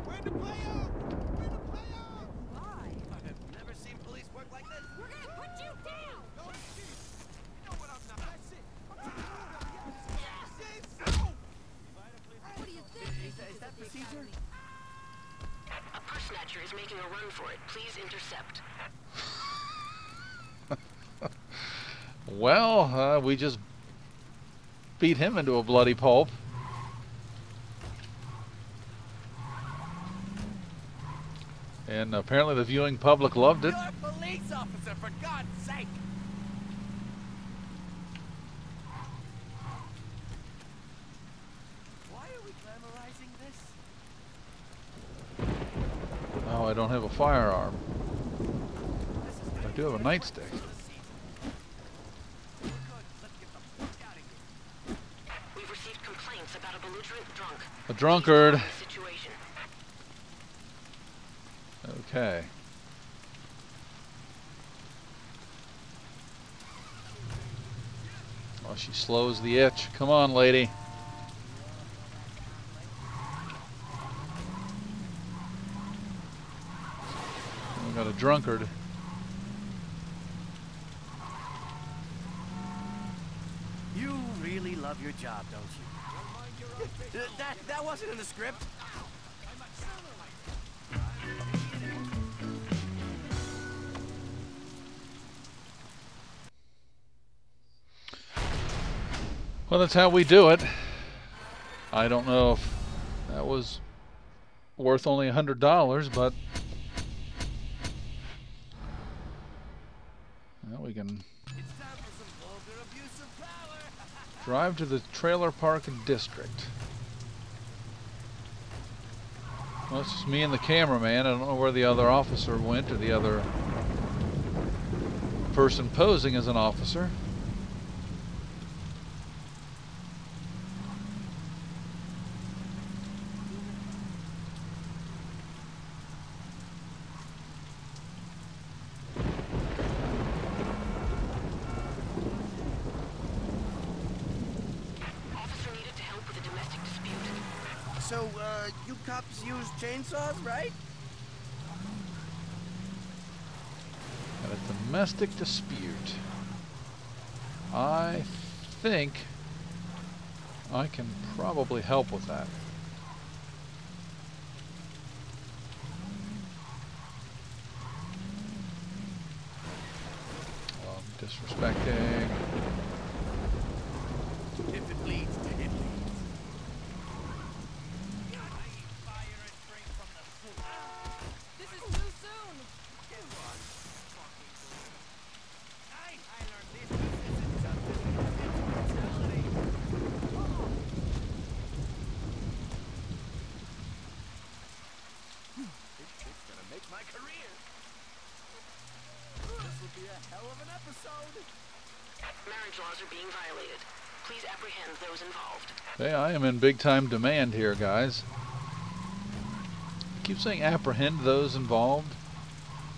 Where to play up? Where to play up? Why? I have never seen police work like this. We're gonna put you down! Don't shoot. You know what I'm not. That's it. What do you think? Is that procedure? A purse snatcher is making a run for it. Please intercept. Well, we just beat him into a bloody pulp. And apparently the viewing public loved it. You're a police officer, for God's sake! Why are we glamorizing this? Oh, I don't have a firearm. I do have a nightstick. We've received complaints about a belligerent drunk. A drunkard. Situation. Okay. Oh, she slows the itch. Come on, lady. We got a drunkard. You really love your job, don't you? That wasn't in the script. Well, that's how we do it. I don't know if that was worth only $100, but well, we can drive to the trailer park district. Well, it's just me and the cameraman. I don't know where the other officer went, or the other person posing as an officer. So, you cops use chainsaws, right? Got a domestic dispute. I think I can probably help with that. Disrespecting. If it bleeds, it leads. This is too soon! I learned this isn't justice, it's brutality. It's gonna make my career. This will be a hell of an episode. Marriage laws are being violated. Please apprehend those involved. Hey, I am in big time demand here, guys. I keep saying apprehend those involved.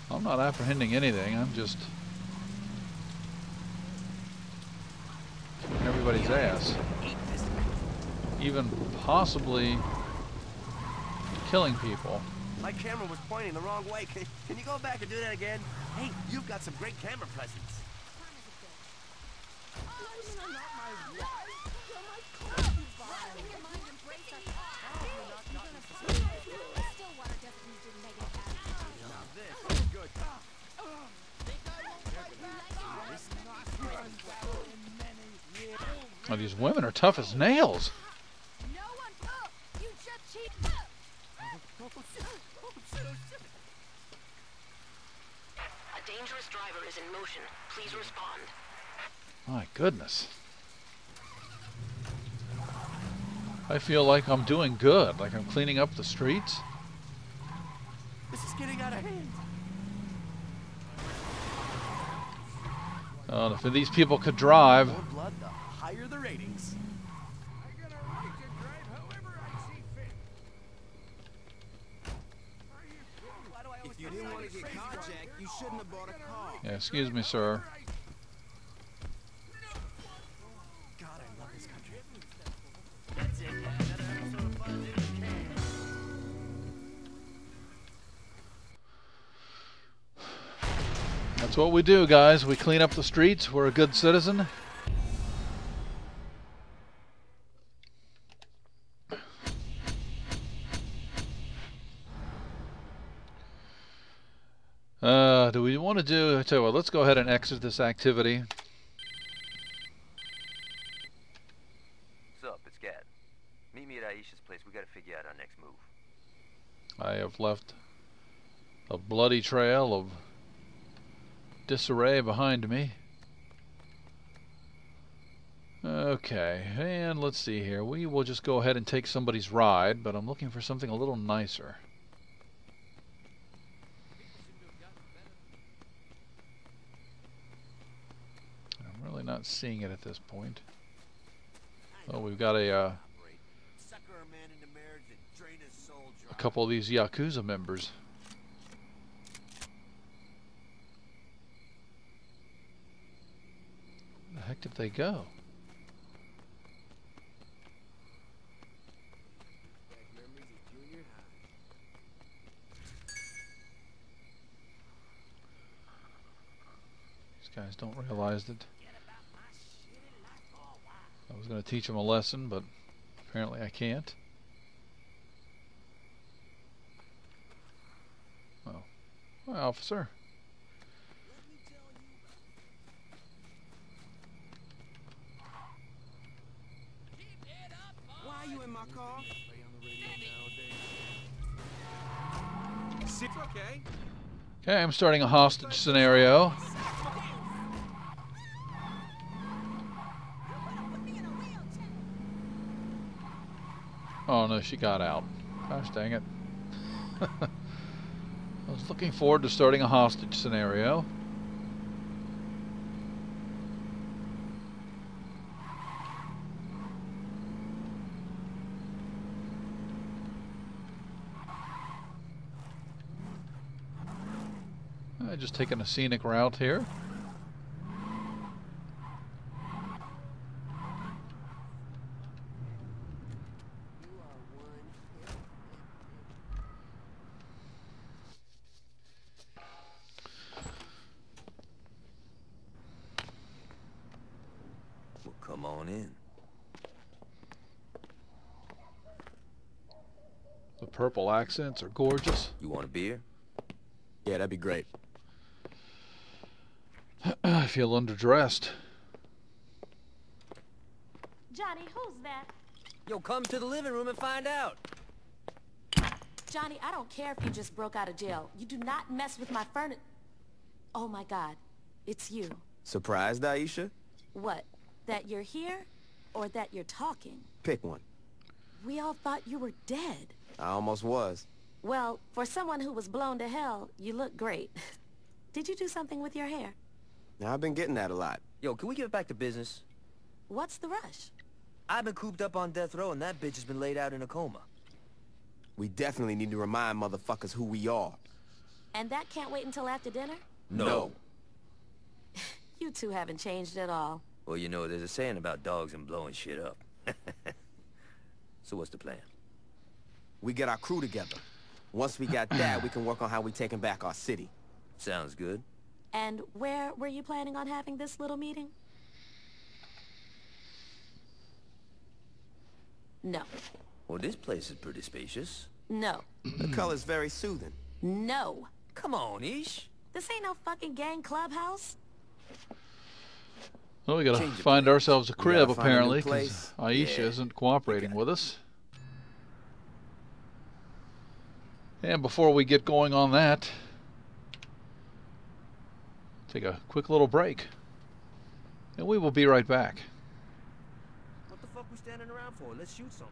I'm not apprehending anything. I'm just kicking everybody's ass. Even possibly killing people. My camera was pointing the wrong way. Can you go back and do that again? Hey, you've got some great camera presence. Oh, these women are tough as nails. No one up! You just cheat! A dangerous driver is in motion. Please respond. My goodness. I feel like I'm doing good, like I'm cleaning up the streets. This is getting out of hand. If these people could drive. More blood, the higher the ratings. I got a right to drive however I see fit. If you didn't want to get carjacked, you shouldn't have bought a car. Yeah, excuse me, sir. God, I love this country. That's it. Another episode of Fun in the Can. That's what we do, guys. We clean up the streets. We're a good citizen. Do we want to do... I tell you what, let's go ahead and exit this activity. What's up? It's Gad. Meet me at Aisha's place. We gotta figure out our next move. I have left a bloody trail of disarray behind me. Okay, and let's see here. We will just go ahead and take somebody's ride, but I'm looking for something a little nicer. I'm really not seeing it at this point. Oh, we've got a couple of these Yakuza members. Where the heck did they go? These guys don't realize that I was going to teach them a lesson, but apparently I can't. Oh, hi, officer. Why are you in my car? It's okay. Okay, I'm starting a hostage scenario. Oh no, she got out. Gosh dang it. I was looking forward to starting a hostage scenario. Just taking a scenic route here. Well, come on in. The purple accents are gorgeous. You want a beer? Yeah, that'd be great. I feel underdressed. Johnny, who's that? Yo, come to the living room and find out. Johnny, I don't care if you just broke out of jail. You do not mess with my furniture. Oh my God, it's you. Surprised, Aisha? What, that you're here or that you're talking? Pick one. We all thought you were dead. I almost was. Well, for someone who was blown to hell, you look great. Did you do something with your hair? Now, I've been getting that a lot. Yo, can we get back to business? What's the rush? I've been cooped up on death row and that bitch has been laid out in a coma. We definitely need to remind motherfuckers who we are. And that can't wait until after dinner? No. You two haven't changed at all. Well, you know, there's a saying about dogs and blowing shit up. So what's the plan? We get our crew together. Once we got that, we can work on how we taking back our city. Sounds good. And where were you planning on having this little meeting? No. Well, this place is pretty spacious. No. The color's very soothing. No. Come on, Ish. This ain't no fucking gang clubhouse. Well, we gotta find ourselves a crib, apparently, because Aisha isn't cooperating with us. And before we get going on that, take a quick little break. And we will be right back. What the fuck we standing around for? Let's shoot something.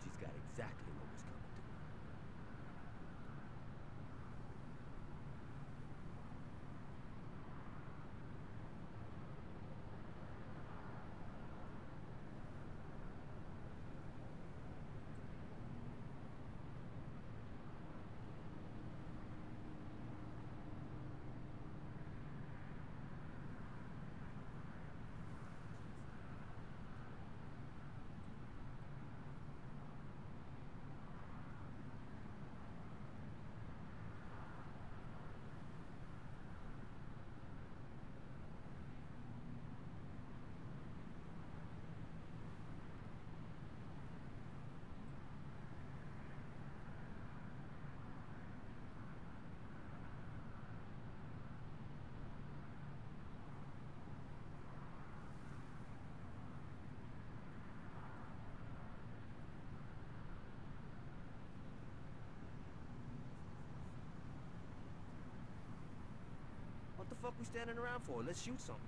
Fuji's got exactly what was coming to him. What the fuck we standing around for? Let's shoot something.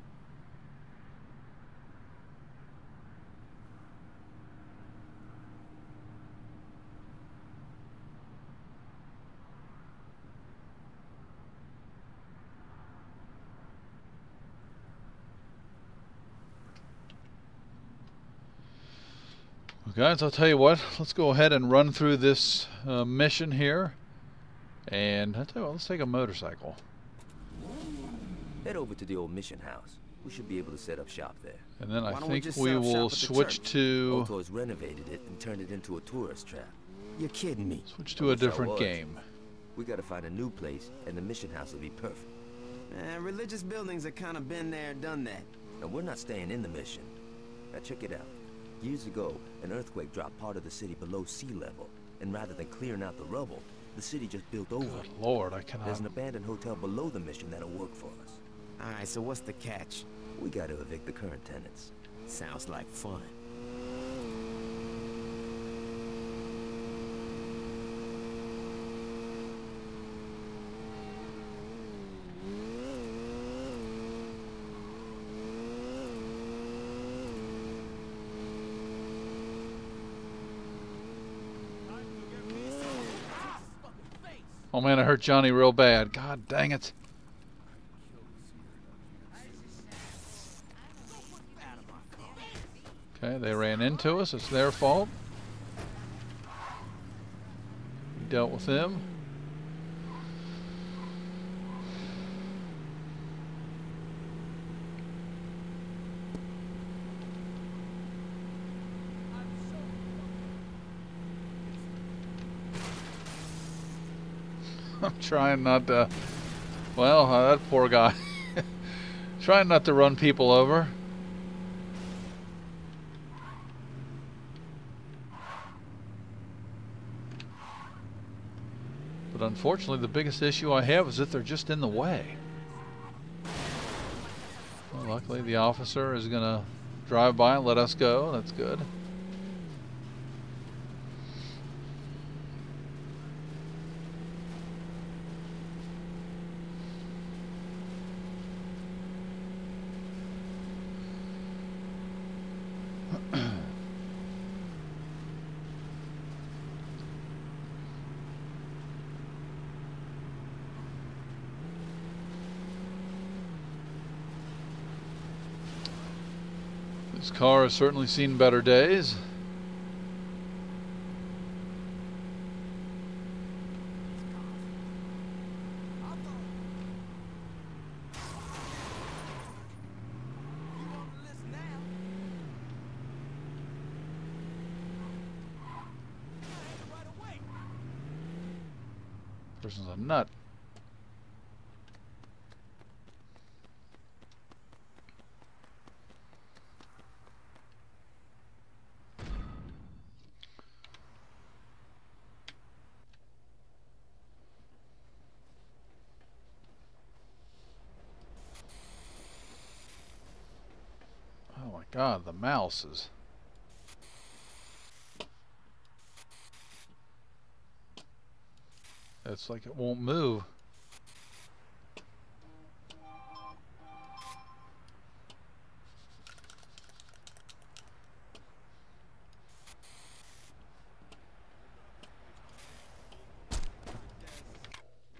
Well, guys, I'll tell you what. Let's go ahead and run through this mission here. And I'll tell you what, let's take a motorcycle. Head over to the old mission house. We should be able to set up shop there. And then I think we will switch to... Oto's renovated it and turned it into a tourist trap. You're kidding me. Switch to a different game. We gotta find a new place, and the mission house will be perfect. Religious buildings have kind of been there, done that. And we're not staying in the mission. Now check it out. Years ago, an earthquake dropped part of the city below sea level, and rather than clearing out the rubble, the city just built over. Good Lord, I cannot... There's an abandoned hotel below the mission that'll work for us. Alright, so what's the catch? We gotta evict the current tenants. Sounds like fun. Oh man, I hurt Johnny real bad. God dang it. Okay, they ran into us. It's their fault. We dealt with them. I'm trying not to... Well, that poor guy. Trying not to run people over. But unfortunately, the biggest issue I have is that they're just in the way. Well, luckily, the officer is going to drive by and let us go. That's good. This car has certainly seen better days. Person's a nut. Oh my God, the mouse is... It's like it won't move.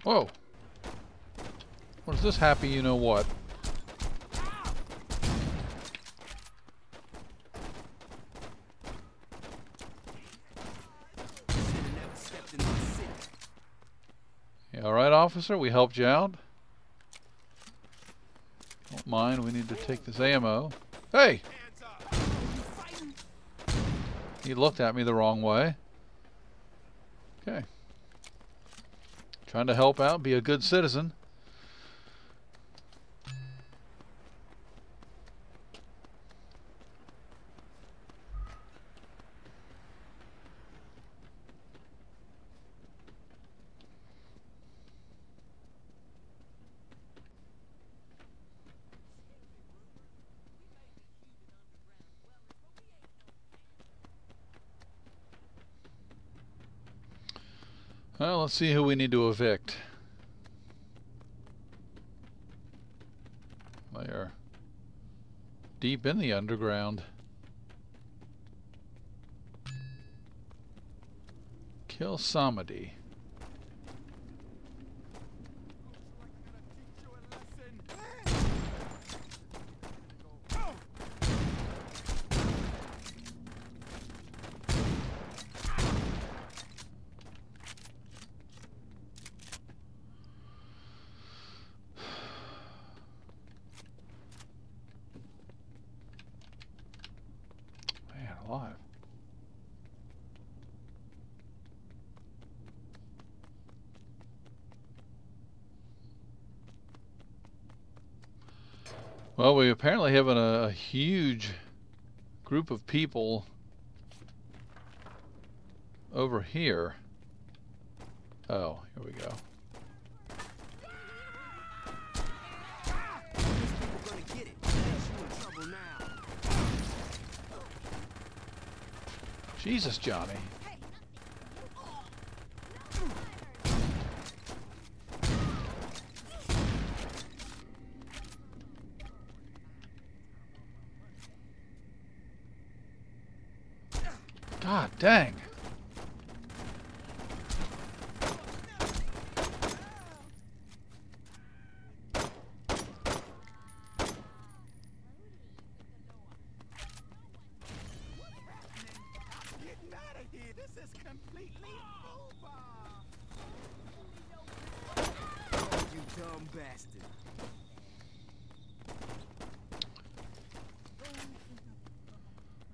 Whoa. What is this happy you know what? You alright, officer? We helped you out. Don't mind, we need to take this ammo. Hey! He looked at me the wrong way. Okay. Trying to help out, be a good citizen. Well, let's see who we need to evict. They are deep in the underground. Kill Samadi. Alive. Well, we apparently have a huge group of people over here. Oh, here we go. Jesus, Johnny. God dang.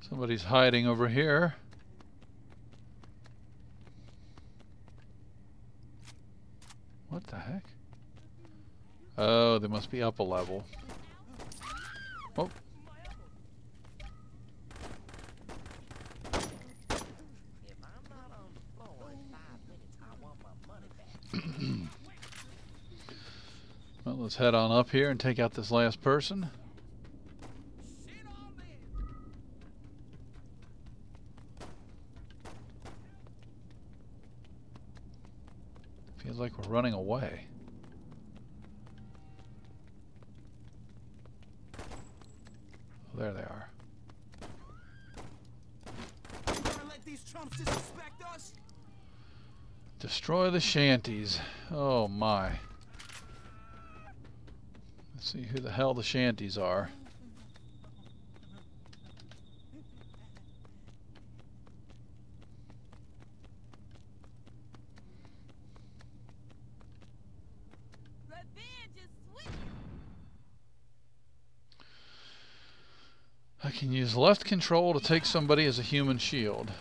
Somebody's hiding over here. What the heck? Oh, they must be up a level. Oh. Well, let's head on up here and take out this last person. Feels like we're running away. Oh, there they are. Let these chumps disrespect us? Destroy the shanties. Oh my. Let's see who the hell the shanties are. I can use left control to take somebody as a human shield.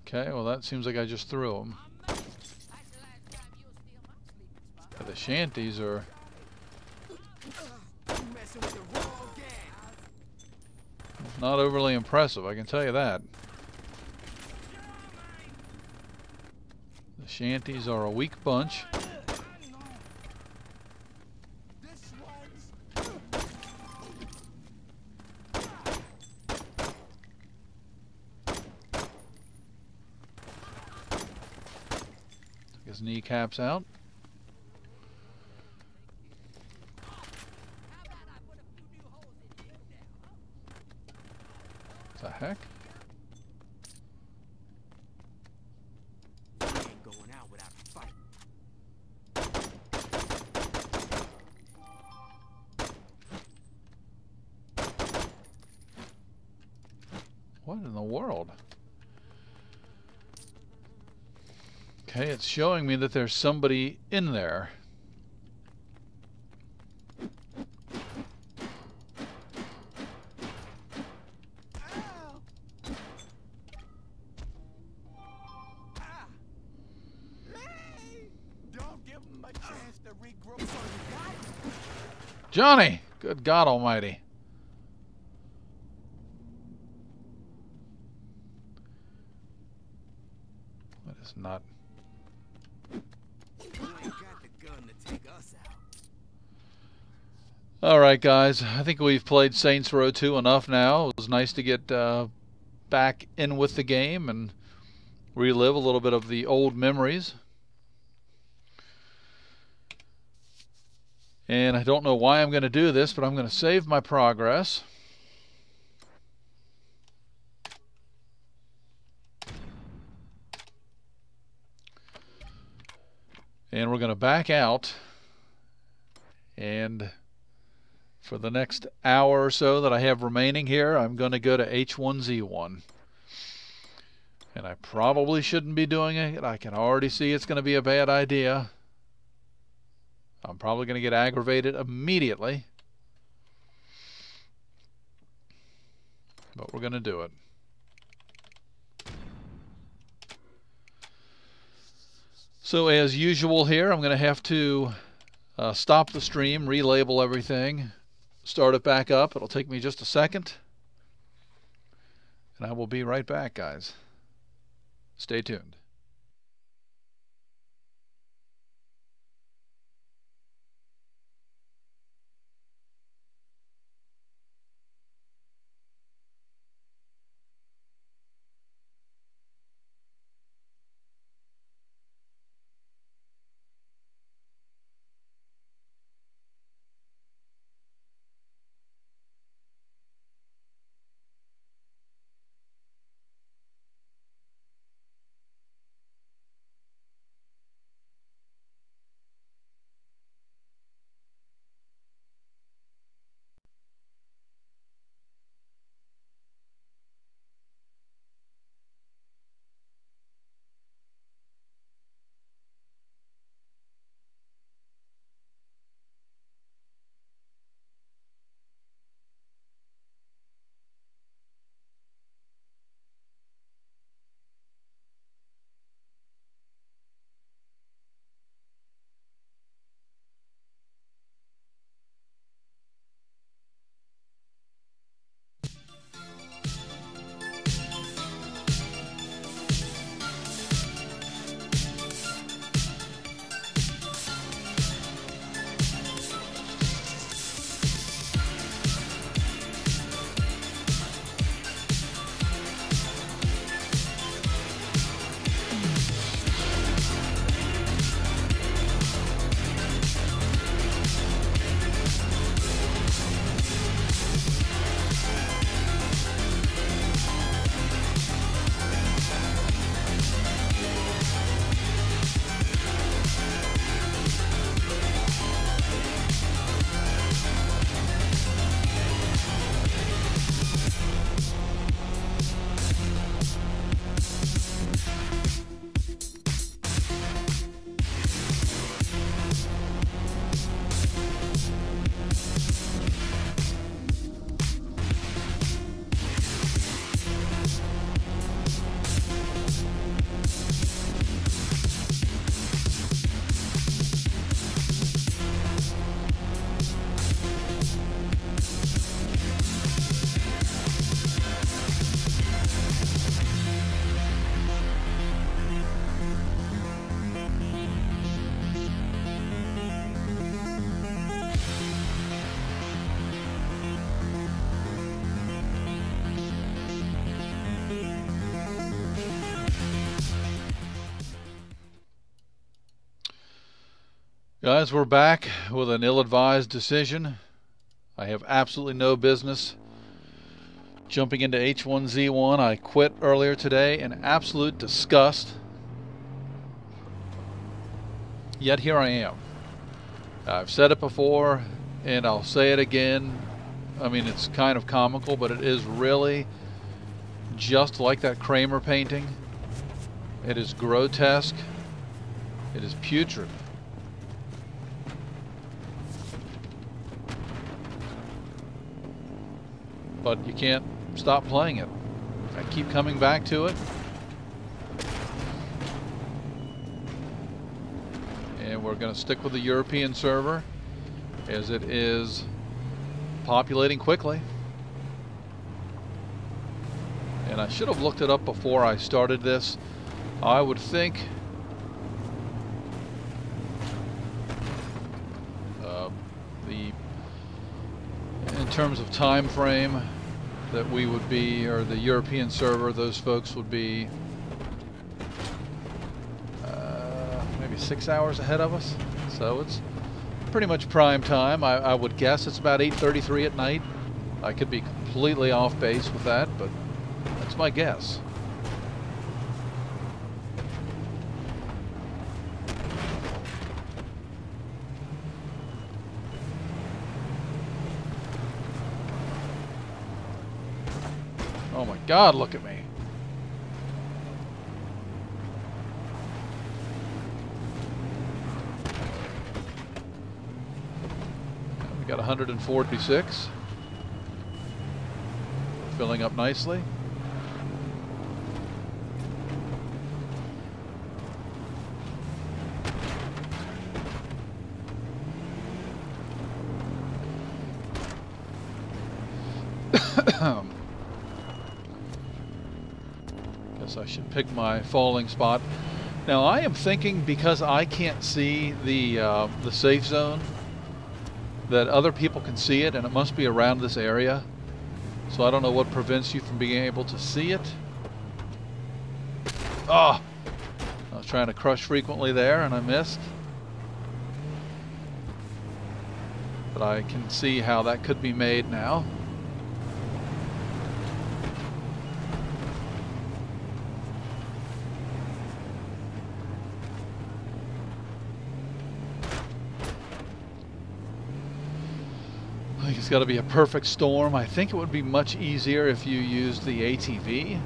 Okay, well that seems like I just threw him. The shanties are not overly impressive, I can tell you that. The shanties are a weak bunch. His kneecaps out. What the heck? What in the world? Okay, it's showing me that there's somebody in there. Johnny! Good God Almighty. That is not... Alright guys, I think we've played Saints Row 2 enough now. It was nice to get back in with the game and relive a little bit of the old memories. And I don't know why I'm going to do this, but I'm going to save my progress. And we're going to back out. And for the next hour or so that I have remaining here, I'm going to go to H1Z1. And I probably shouldn't be doing it. I can already see it's going to be a bad idea. I'm probably going to get aggravated immediately. But we're going to do it. So as usual here, I'm going to have to stop the stream, relabel everything, start it back up. It'll take me just a second. And I will be right back, guys. Stay tuned. Guys, we're back with an ill-advised decision. I have absolutely no business jumping into H1Z1. I quit earlier today in absolute disgust. Yet here I am. I've said it before, and I'll say it again. I mean, it's kind of comical, but it is really just like that Kramer painting. It is grotesque. It is putrid. But you can't stop playing it. I keep coming back to it. And we're going to stick with the European server as it is populating quickly. And I should have looked it up before I started this. I would think in terms of time frame that we would be, or the European server, those folks would be maybe 6 hours ahead of us. So it's pretty much prime time. I would guess it's about 8:33 at night. I could be completely off base with that, but that's my guess. Oh my God, look at me. We got 146. Filling up nicely. Guess I should pick my falling spot. Now I am thinking, because I can't see the safe zone, that other people can see it, and it must be around this area. So I don't know what prevents you from being able to see it. Oh! I was trying to crush frequently there and I missed. But I can see how that could be made now. I think it's got to be a perfect storm. I think it would be much easier if you used the ATV.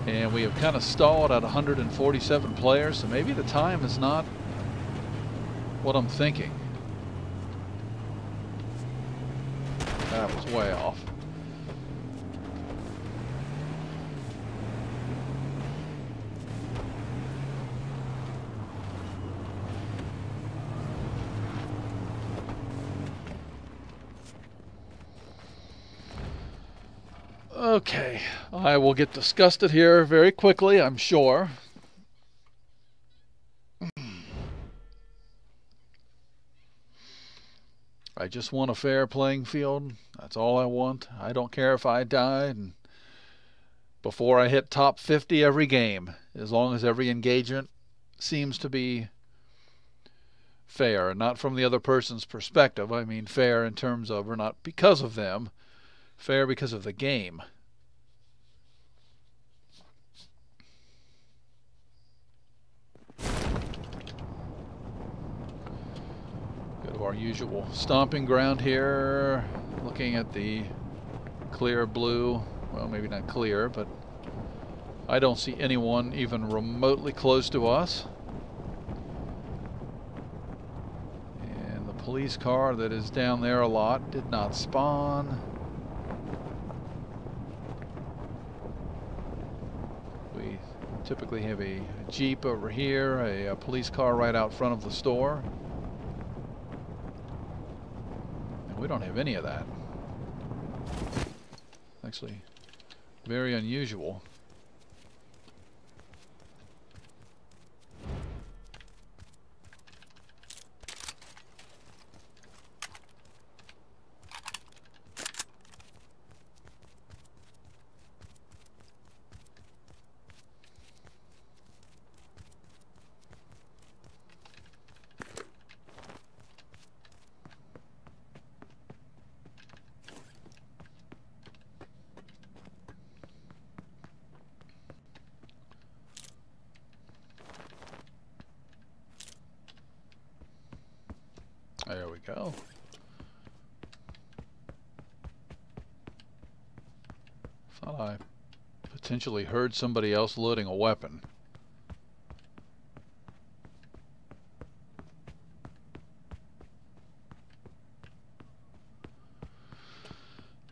And we have kind of stalled at 147 players, so maybe the time is not what I'm thinking. That was way off. Okay, I will get disgusted here very quickly, I'm sure. I just want a fair playing field. That's all I want. I don't care if I die and before I hit top 50 every game, as long as every engagement seems to be fair, and not from the other person's perspective. I mean fair in terms of, or not because of them, fair because of the game. Go to our usual stomping ground here, looking at the clear blue. Well, maybe not clear, but I don't see anyone even remotely close to us. And the police car that is down there a lot did not spawn. We typically have a Jeep over here, a police car right out front of the store. And we don't have any of that. Actually, very unusual. There we go. potentially heard somebody else loading a weapon.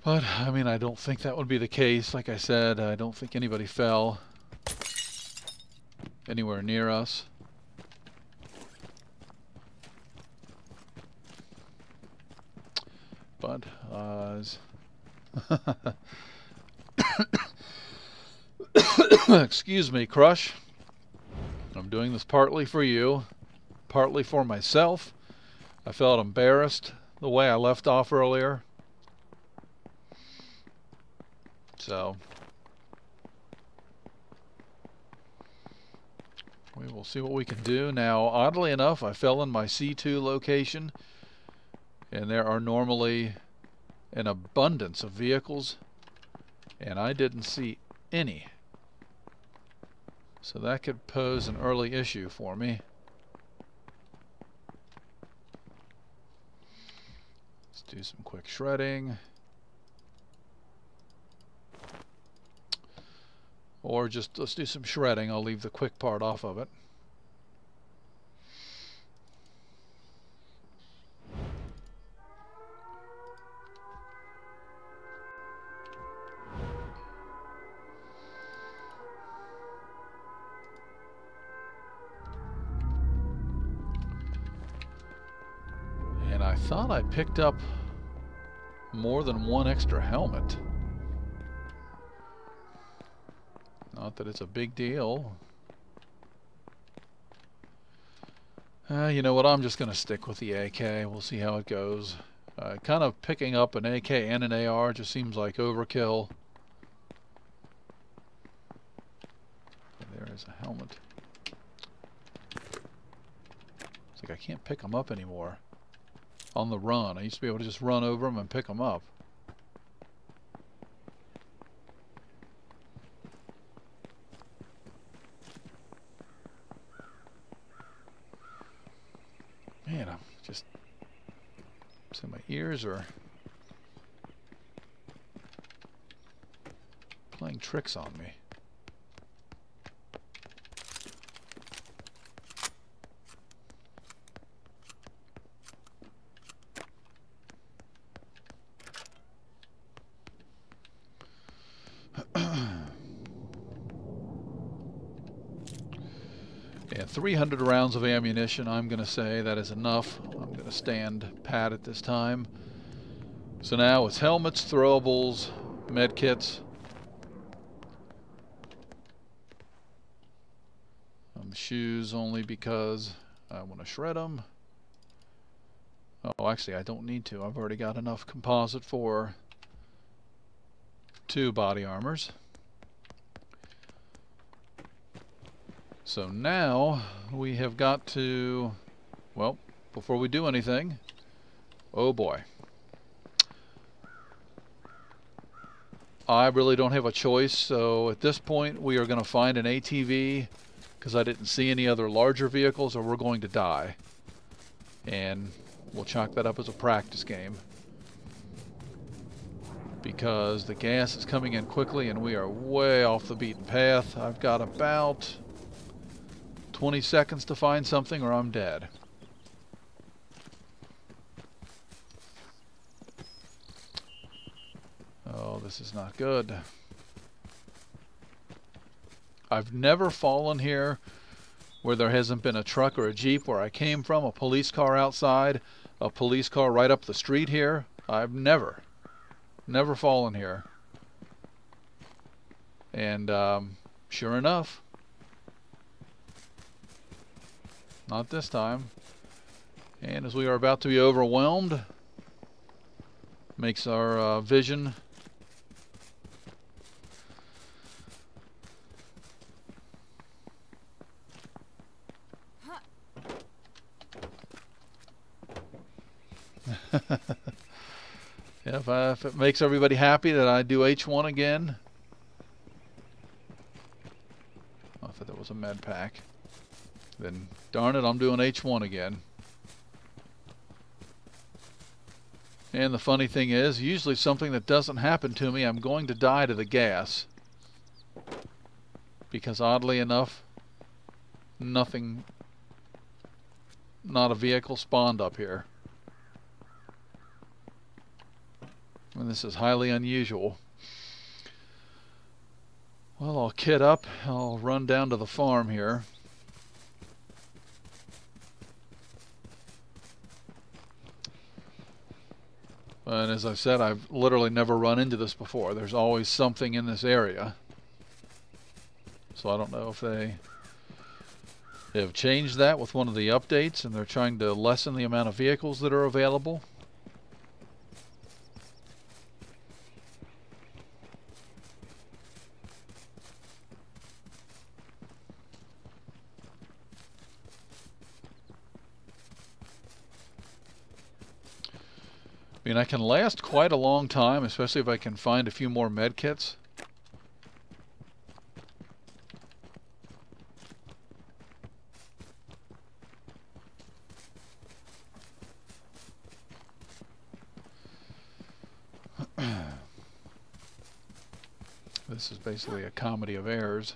But, I mean, I don't think that would be the case. Like I said, I don't think anybody fell anywhere near us. But, excuse me, Crush. I'm doing this partly for you, partly for myself. I felt embarrassed the way I left off earlier. So, we will see what we can do. Now, oddly enough, I fell in my C2 location, and there are normally an abundance of vehicles, and I didn't see any. So that could pose an early issue for me. Let's do some quick shredding. Or just, let's do some shredding. I'll leave the quick part off of it. And I thought I picked up more than one extra helmet. Not that it's a big deal. You know what, I'm just going to stick with the AK. We'll see how it goes. Kind of picking up an AK and an AR just seems like overkill. There is a helmet. It's like I can't pick them up anymore. On the run. I used to be able to just run over them and pick them up. Man, I'm just... So my ears are playing tricks on me. Yeah, 300 rounds of ammunition, I'm going to say that is enough. I'm going to stand pat at this time. So now it's helmets, throwables, med kits. Shoes only because I want to shred them. Oh, actually I don't need to. I've already got enough composite for 2 body armors. So now we have got to, well, before we do anything, oh boy. I really don't have a choice, so at this point we are going to find an ATV because I didn't see any other larger vehicles, or we're going to die. And we'll chalk that up as a practice game. Because the gas is coming in quickly and we are way off the beaten path. I've got about 20 seconds to find something or I'm dead. Oh, this is not good. I've never fallen here where there hasn't been a truck or a Jeep where I came from, a police car outside, a police car right up the street here. I've never fallen here. And sure enough, not this time. And as we are about to be overwhelmed, makes our vision yeah, if it makes everybody happy that I do H1 again. Oh, I thought that was a med pack. Then darn it, I'm doing H1 again. And the funny thing is, usually something that doesn't happen to me, I'm going to die to the gas. because oddly enough, nothing, not a vehicle spawned up here. And this is highly unusual. Well, I'll kit up. I'll run down to the farm here. And as I said, I've literally never run into this before. There's always something in this area. So I don't know if they have changed that with one of the updates and they're trying to lessen the amount of vehicles that are available. I mean, I can last quite a long time, especially if I can find a few more med kits. This is basically a comedy of errors.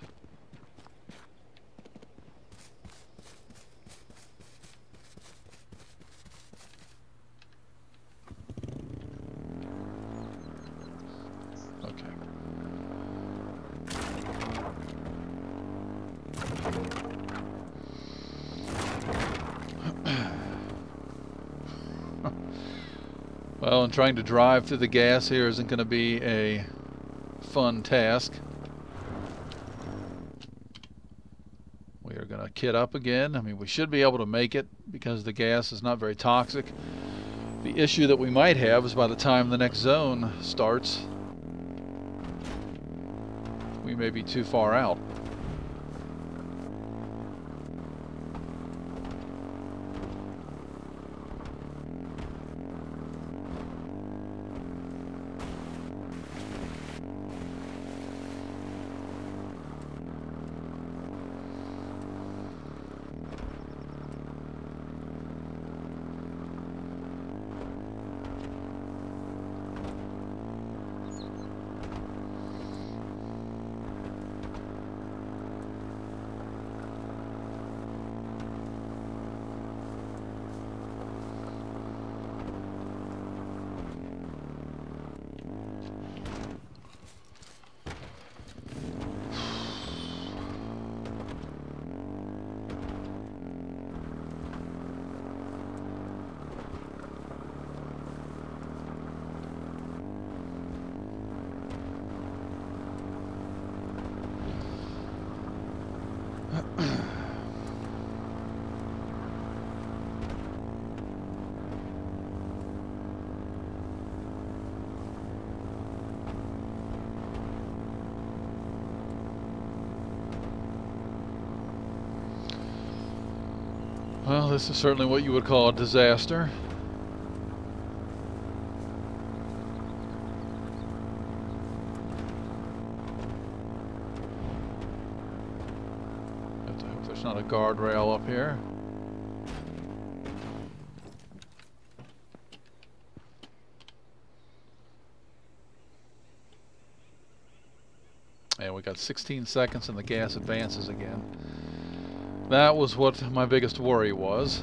Well, and trying to drive through the gas here isn't going to be a fun task. We are going to kit up again. I mean, we should be able to make it because the gas is not very toxic. The issue that we might have is by the time the next zone starts, we may be too far out. Well, this is certainly what you would call a disaster. Have to hope there's not a guardrail up here. And we got 16 seconds and the gas advances again. That was what my biggest worry was.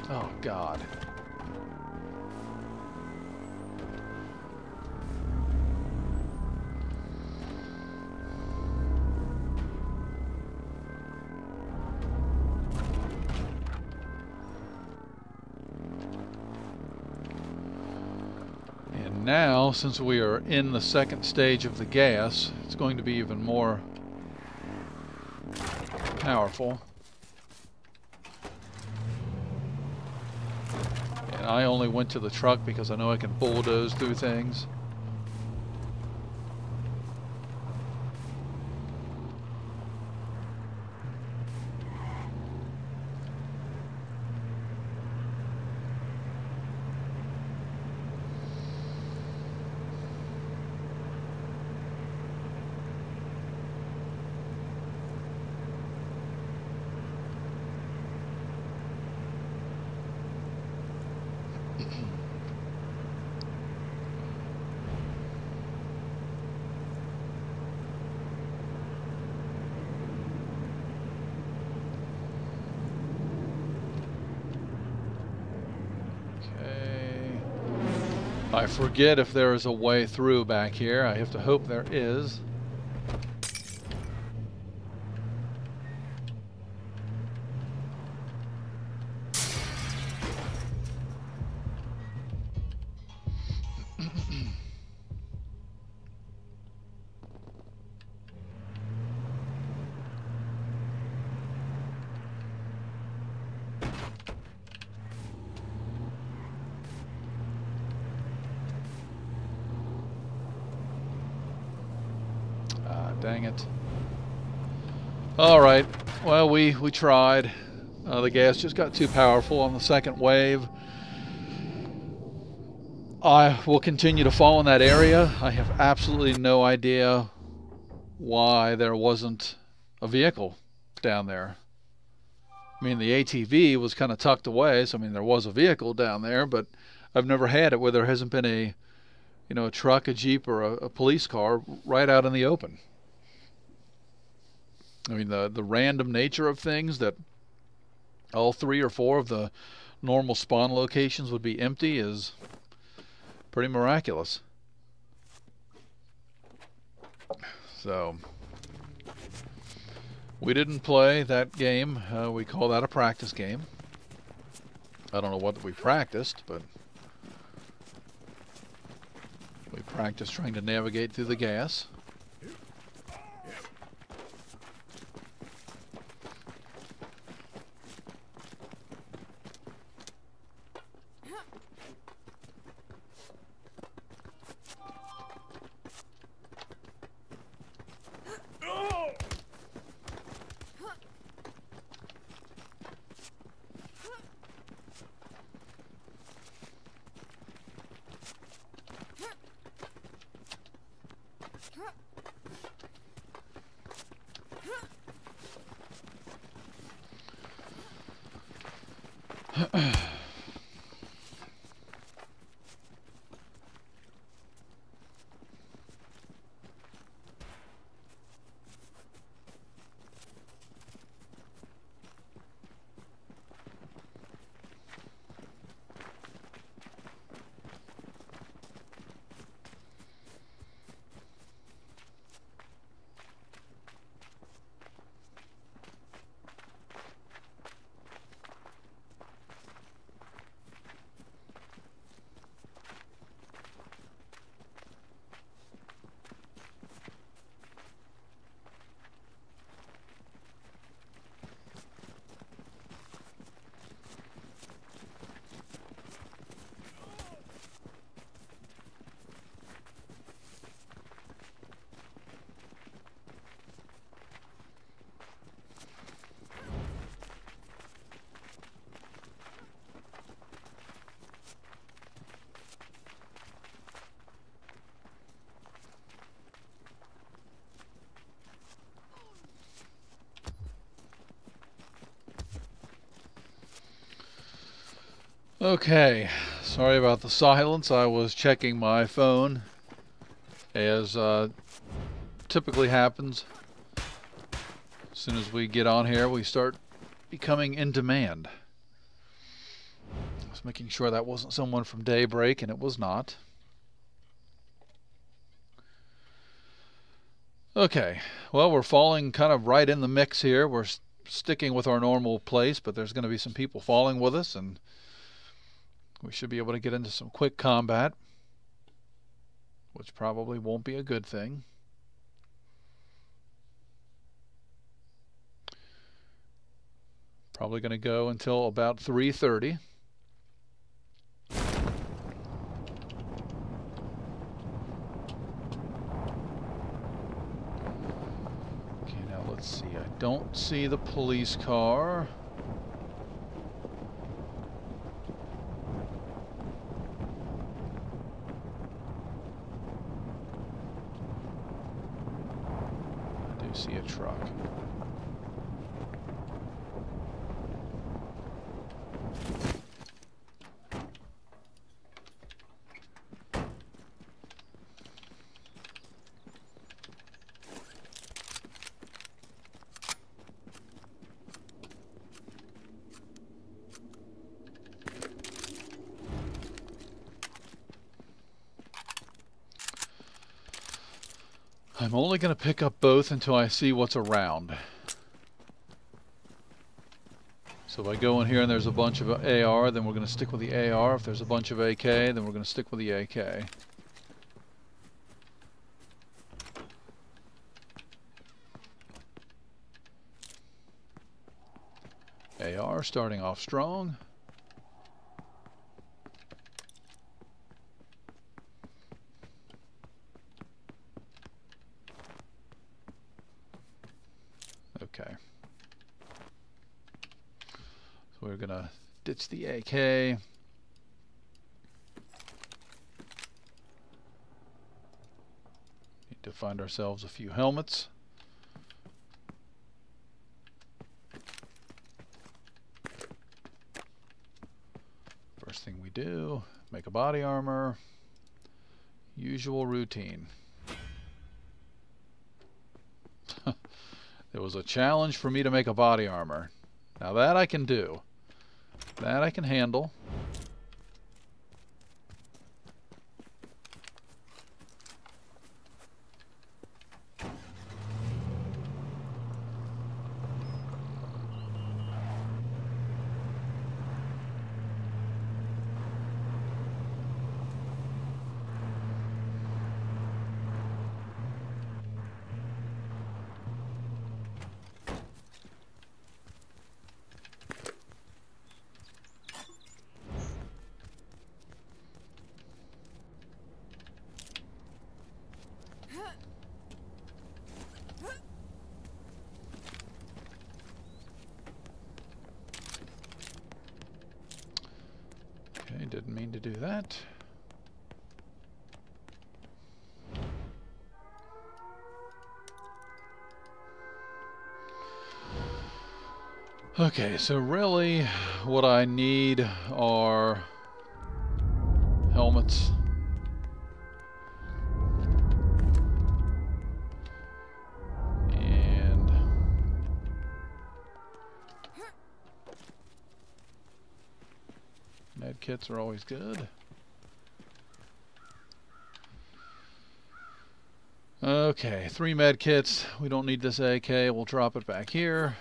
Oh, God. Now, since we are in the second stage of the gas, it's going to be even more powerful. And I only went to the truck because I know I can bulldoze through things. I forget if there is a way through back here. I have to hope there is. Dang it. Alright, well we tried. The gas just got too powerful on the second wave. I will continue to fall in that area. I have absolutely no idea why there wasn't a vehicle down there. I mean, the ATV was kind of tucked away, so I mean there was a vehicle down there, but I've never had it where there hasn't been a, you know, a truck, a Jeep, or a police car right out in the open. I mean, the random nature of things, that all 3 or 4 of the normal spawn locations would be empty, is pretty miraculous. So, we didn't play that game. We call that a practice game. I don't know what we practiced, but we practiced trying to navigate through the gas. Okay, sorry about the silence. I was checking my phone, as typically happens. As soon as we get on here, we start becoming in demand. I was making sure that wasn't someone from Daybreak, and it was not. Okay, well, we're falling kind of right in the mix here. We're sticking with our normal place, but there's going to be some people falling with us, and we should be able to get into some quick combat, which probably won't be a good thing. Probably going to go until about 3:30. Okay, now let's see. I don't see the police car. See a truck. I'm only going to pick up both until I see what's around. So if I go in here and there's a bunch of AR, then we're going to stick with the AR. If there's a bunch of AK, then we're going to stick with the AK. AR starting off strong. Okay. So we're gonna ditch the AK. Need to find ourselves a few helmets. First thing we do, make a body armor. Usual routine. There was a challenge for me to make a body armor. Now that I can do. That I can handle. Okay, didn't mean to do that. Okay, so really what I need are helmets. And med kits are always good. Okay, 3 med kits. We don't need this AK. We'll drop it back here.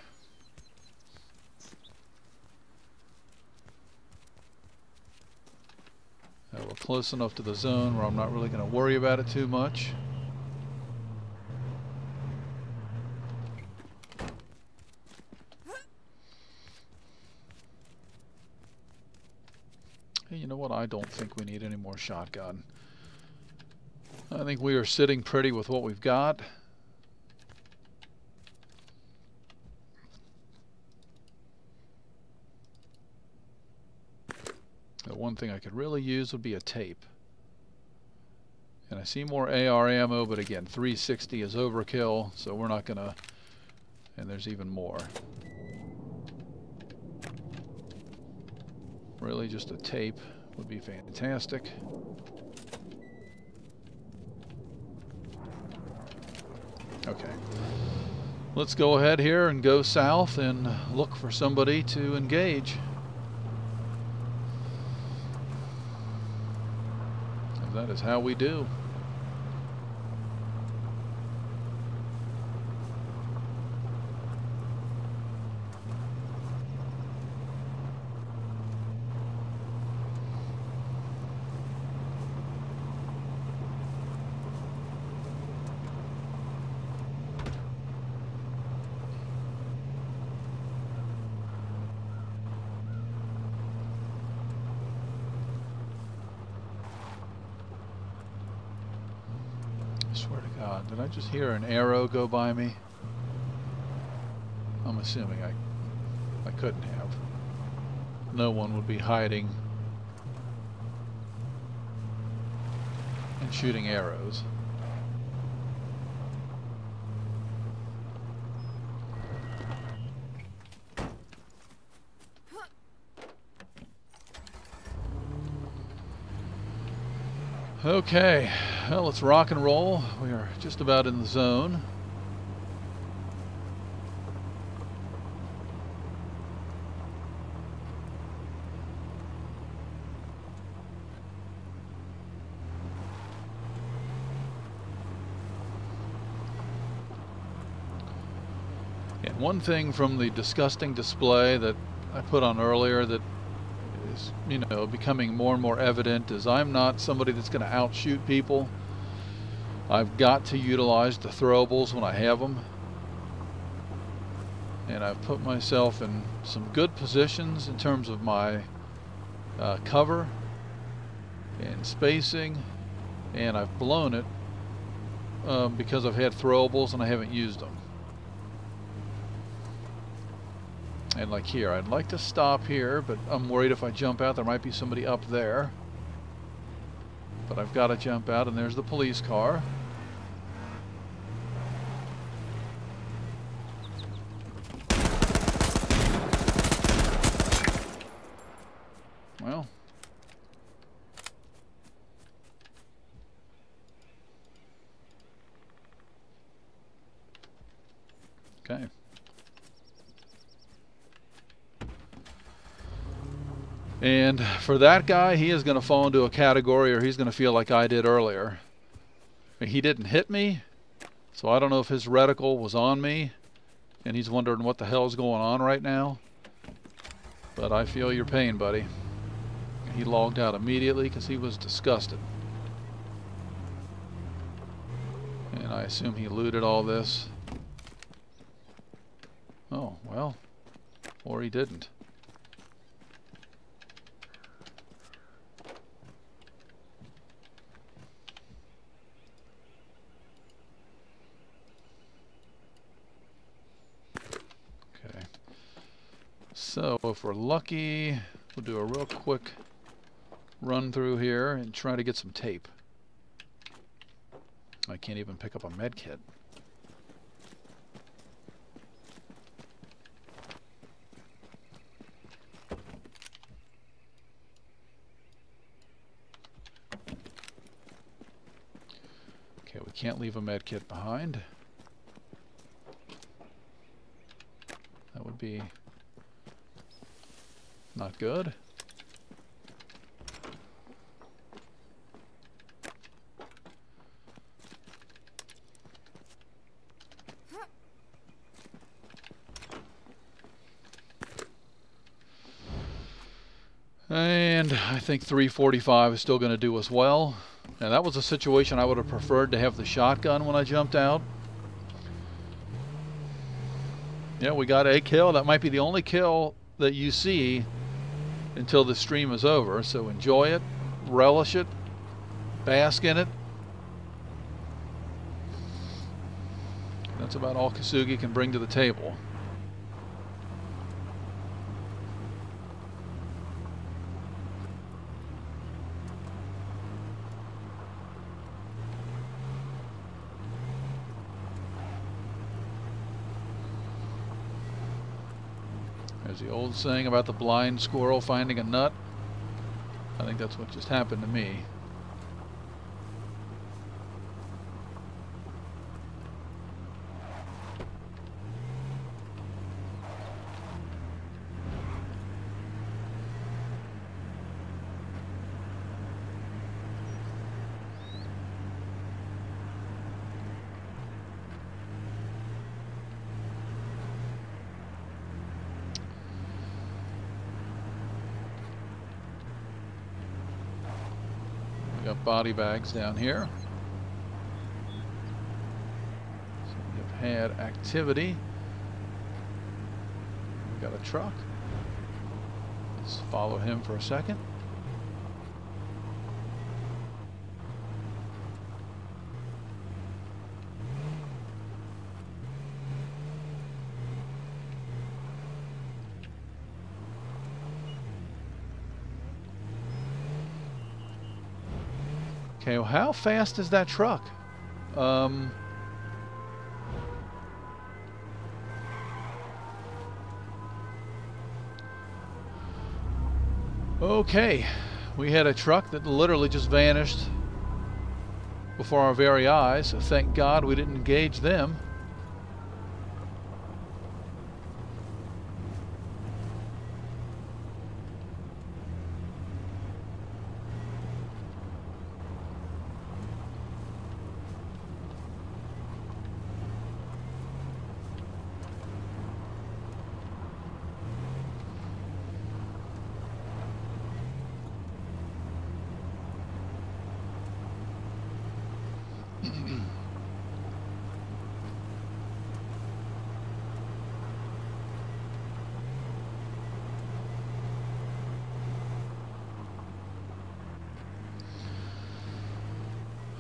We're close enough to the zone where I'm not really going to worry about it too much. Hey, you know what? I don't think we need any more shotgun. I think we are sitting pretty with what we've got. The one thing I could really use would be a tape. And I see more AR ammo, but again, 360 is overkill, so we're not gonna... And there's even more. Really, just a tape would be fantastic. Okay. Let's go ahead here and go south and look for somebody to engage. And that is how we do. I swear to God, did I just hear an arrow go by me? I'm assuming I couldn't have. No one would be hiding and shooting arrows. Okay, well, let's rock and roll. We are just about in the zone. And one thing from the disgusting display that I put on earlier that is, you know, becoming more and more evident is I'm not somebody that's going to outshoot people. I've got to utilize the throwables when I have them. And I've put myself in some good positions in terms of my cover and spacing, and I've blown it because I've had throwables and I haven't used them. And like here, I'd like to stop here, but I'm worried if I jump out there might be somebody up there. But I've got to jump out, and there's the police car. Well, okay. And for that guy, he is going to fall into a category, or he's going to feel like I did earlier. He didn't hit me, so I don't know if his reticle was on me, and he's wondering what the hell's going on right now. But I feel your pain, buddy. He logged out immediately because he was disgusted. And I assume he looted all this. Oh, well. Or he didn't. Okay. So, if we're lucky, we'll do a real quick run through here and try to get some tape. I can't even pick up a med kit. Okay, we can't leave a med kit behind. That would be not good. And I think 345 is still going to do us well. Now that was a situation I would have preferred to have the shotgun when I jumped out. Yeah, we got a kill. That might be the only kill that you see until the stream is over. So enjoy it, relish it, bask in it. That's about all Kasugi can bring to the table. There's the old saying about the blind squirrel finding a nut. I think that's what just happened to me. We got body bags down here. So we've had activity. We got a truck. Let's follow him for a second. Okay, well, how fast is that truck? Okay, we had a truck that literally just vanished before our very eyes, so thank God we didn't engage them.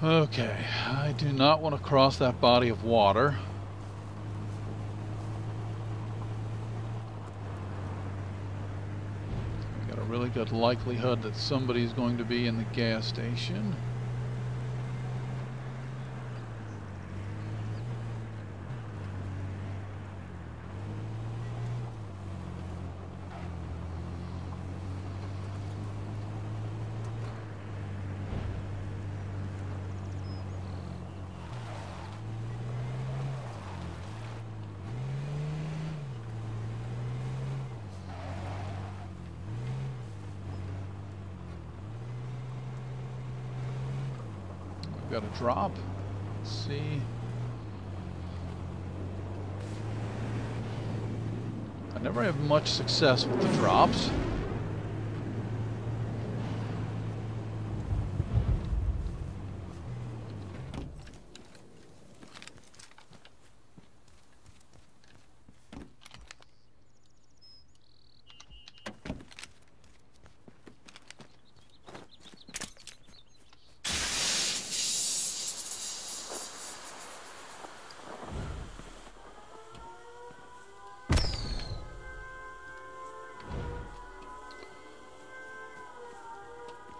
Okay, I do not want to cross that body of water. We got a really good likelihood that somebody's going to be in the gas station. Got a drop. Let's see. I never have much success with the drops.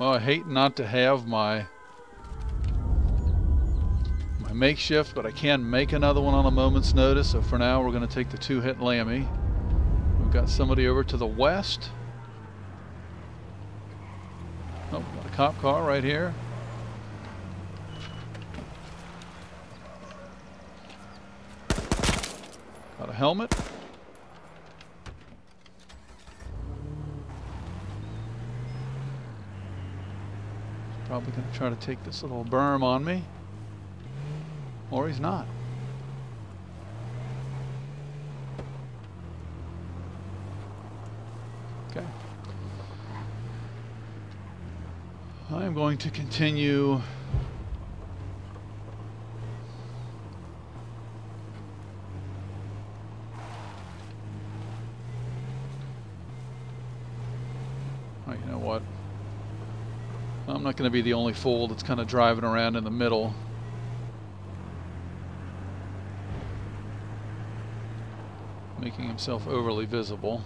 Well, I hate not to have my makeshift, but I can make another one on a moment's notice. So for now, we're going to take the 2-hit Lammy. We've got somebody over to the west. Oh, got a cop car right here. Got a helmet. Probably going to try to take this little berm on me. Or he's not. Okay. I am going to continue you know what? I'm not going to be the only fool that's kind of driving around in the middle. Making himself overly visible.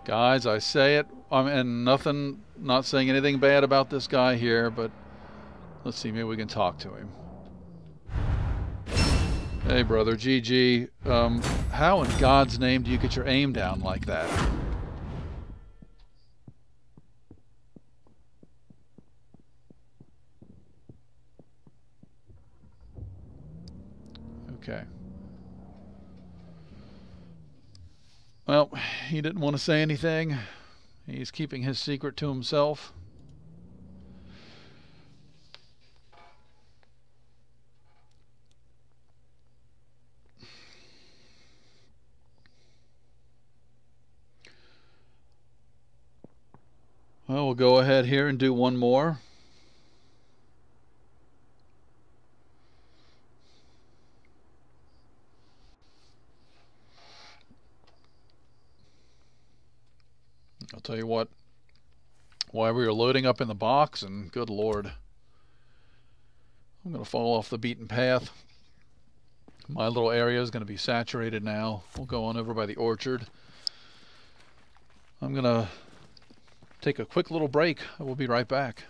Guys, I say it, and nothing, not saying anything bad about this guy here, but let's see, maybe we can talk to him. Hey brother, GG, how in God's name do you get your aim down like that? Okay. Well, he didn't want to say anything. He's keeping his secret to himself. Well, we'll go ahead here and do one more. I'll tell you what, while we were loading up in the box, and good Lord, I'm going to fall off the beaten path. My little area is going to be saturated now. We'll go on over by the orchard. I'm going to take a quick little break. I will be right back.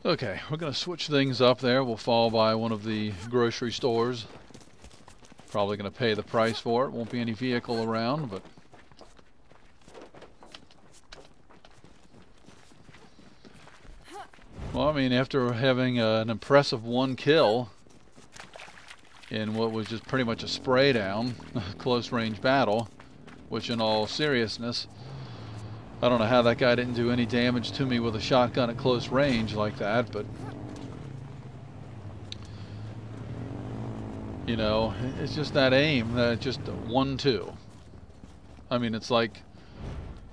Okay, we're going to switch things up there. We'll fall by one of the grocery stores. Probably going to pay the price for it. Won't be any vehicle around, but... Well, I mean, after having an impressive 1 kill in what was just pretty much a spray down, close range battle, which in all seriousness, I don't know how that guy didn't do any damage to me with a shotgun at close range like that, but you know, it's just that aim, that just 1-2. I mean, it's like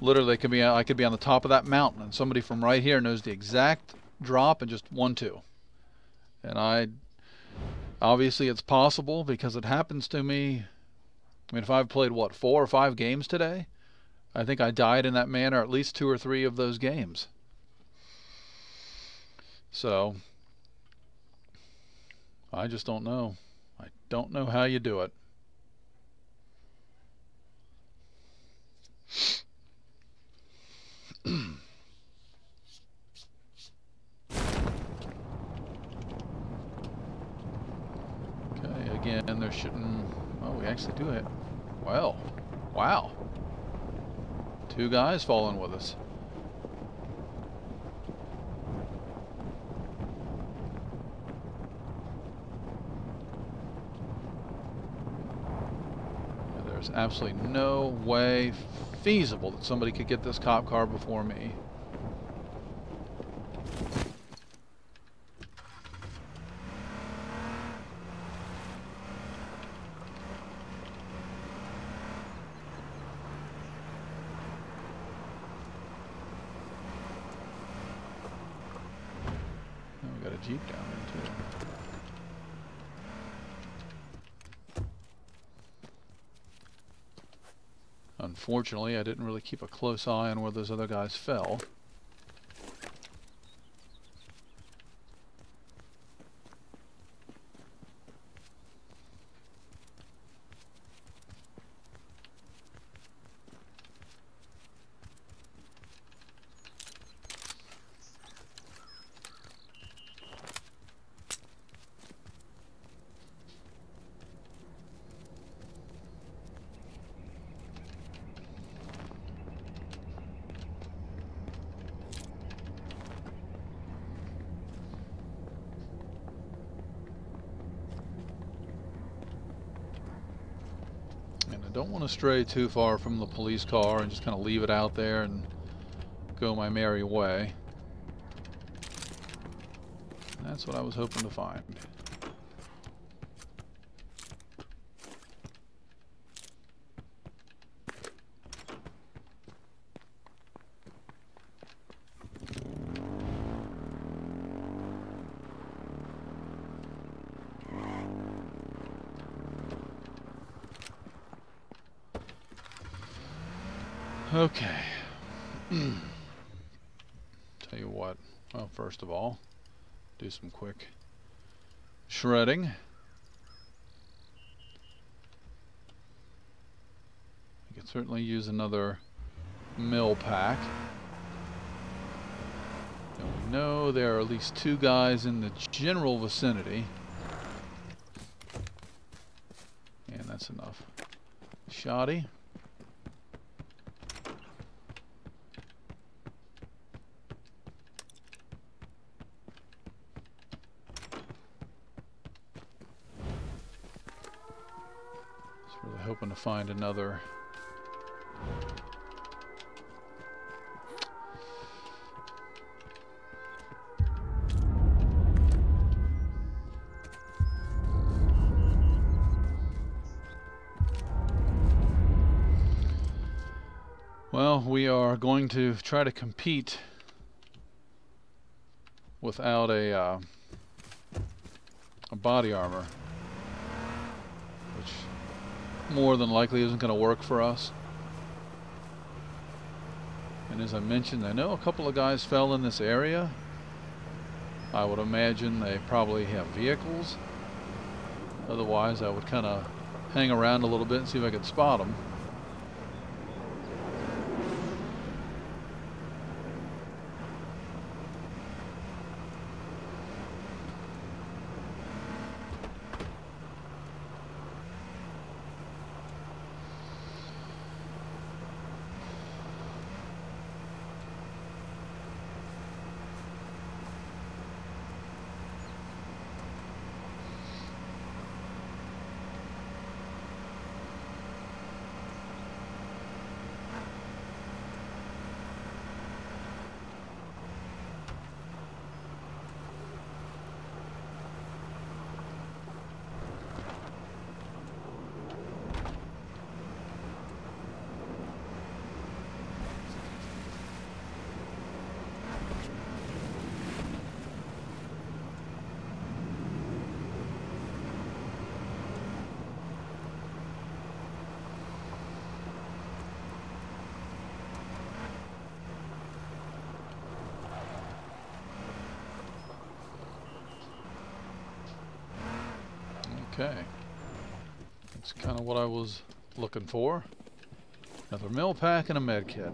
literally I could be on the top of that mountain and somebody from right here knows the exact drop and just 1-2. And obviously it's possible because it happens to me. I mean, if I've played what, 4 or 5 games today, I think I died in that manner at least 2 or 3 of those games. So I just don't know. I don't know how you do it. Okay, again, they're shooting. Oh, we actually do it. Well, wow. 2 guys falling with us. There's absolutely no way feasible that somebody could get this cop car before me. Jeep down there too. Unfortunately, I didn't really keep a close eye on where those other guys fell. I don't want to stray too far from the police car and just kind of leave it out there and go my merry way. That's what I was hoping to find. Okay. Tell you what. Well, first of all, do some quick shredding. I could certainly use another mill pack. And we know there are at least 2 guys in the general vicinity. And that's enough. Shoddy. Hoping to find another. Well, we are going to try to compete without a body armor, which more than likely isn't going to work for us. And as I mentioned, I know a couple of guys fell in this area. I would imagine they probably have vehicles. Otherwise, I would kind of hang around a little bit and see if I could spot them. Okay. That's kind of what I was looking for. Another mill pack and a med kit.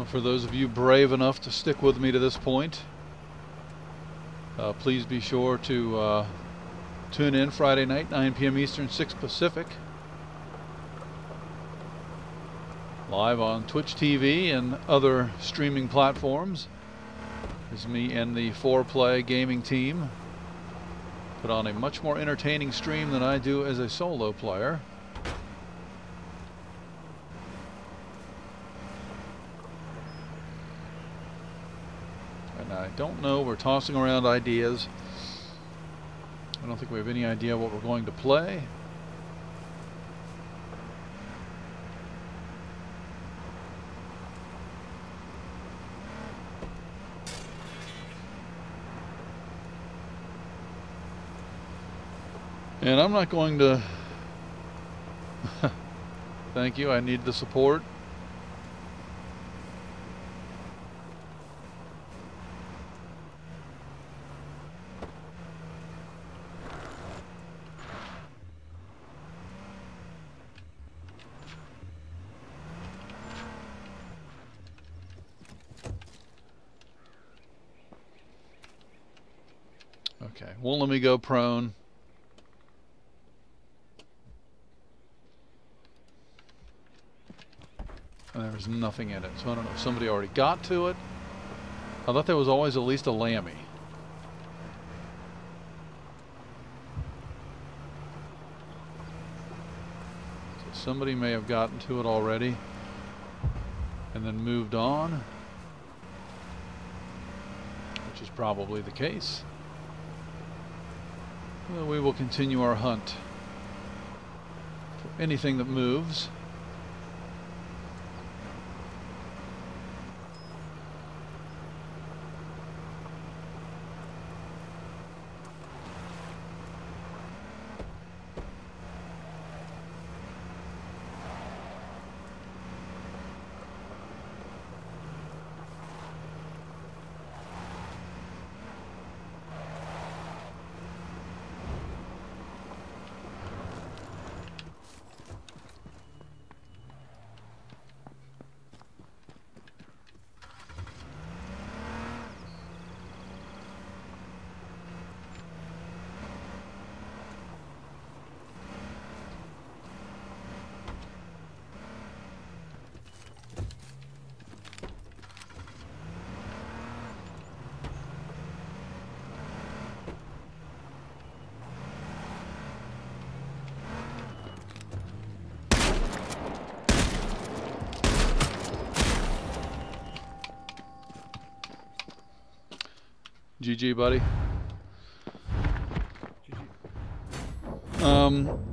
For those of you brave enough to stick with me to this point, please be sure to tune in Friday night, 9 p.m. Eastern, 6 Pacific, live on Twitch TV and other streaming platforms, as me and the 4Play gaming team put on a much more entertaining stream than I do as a solo player. I don't know, we're tossing around ideas. I don't think we have any idea what we're going to play. And I'm not going to... Thank you, I need the support. Okay, won't let me go prone. And there's nothing in it, so I don't know if somebody already got to it. I thought there was always at least a Lammy. So somebody may have gotten to it already and then moved on, which is probably the case. Well, we will continue our hunt for anything that moves. GG, buddy. GG.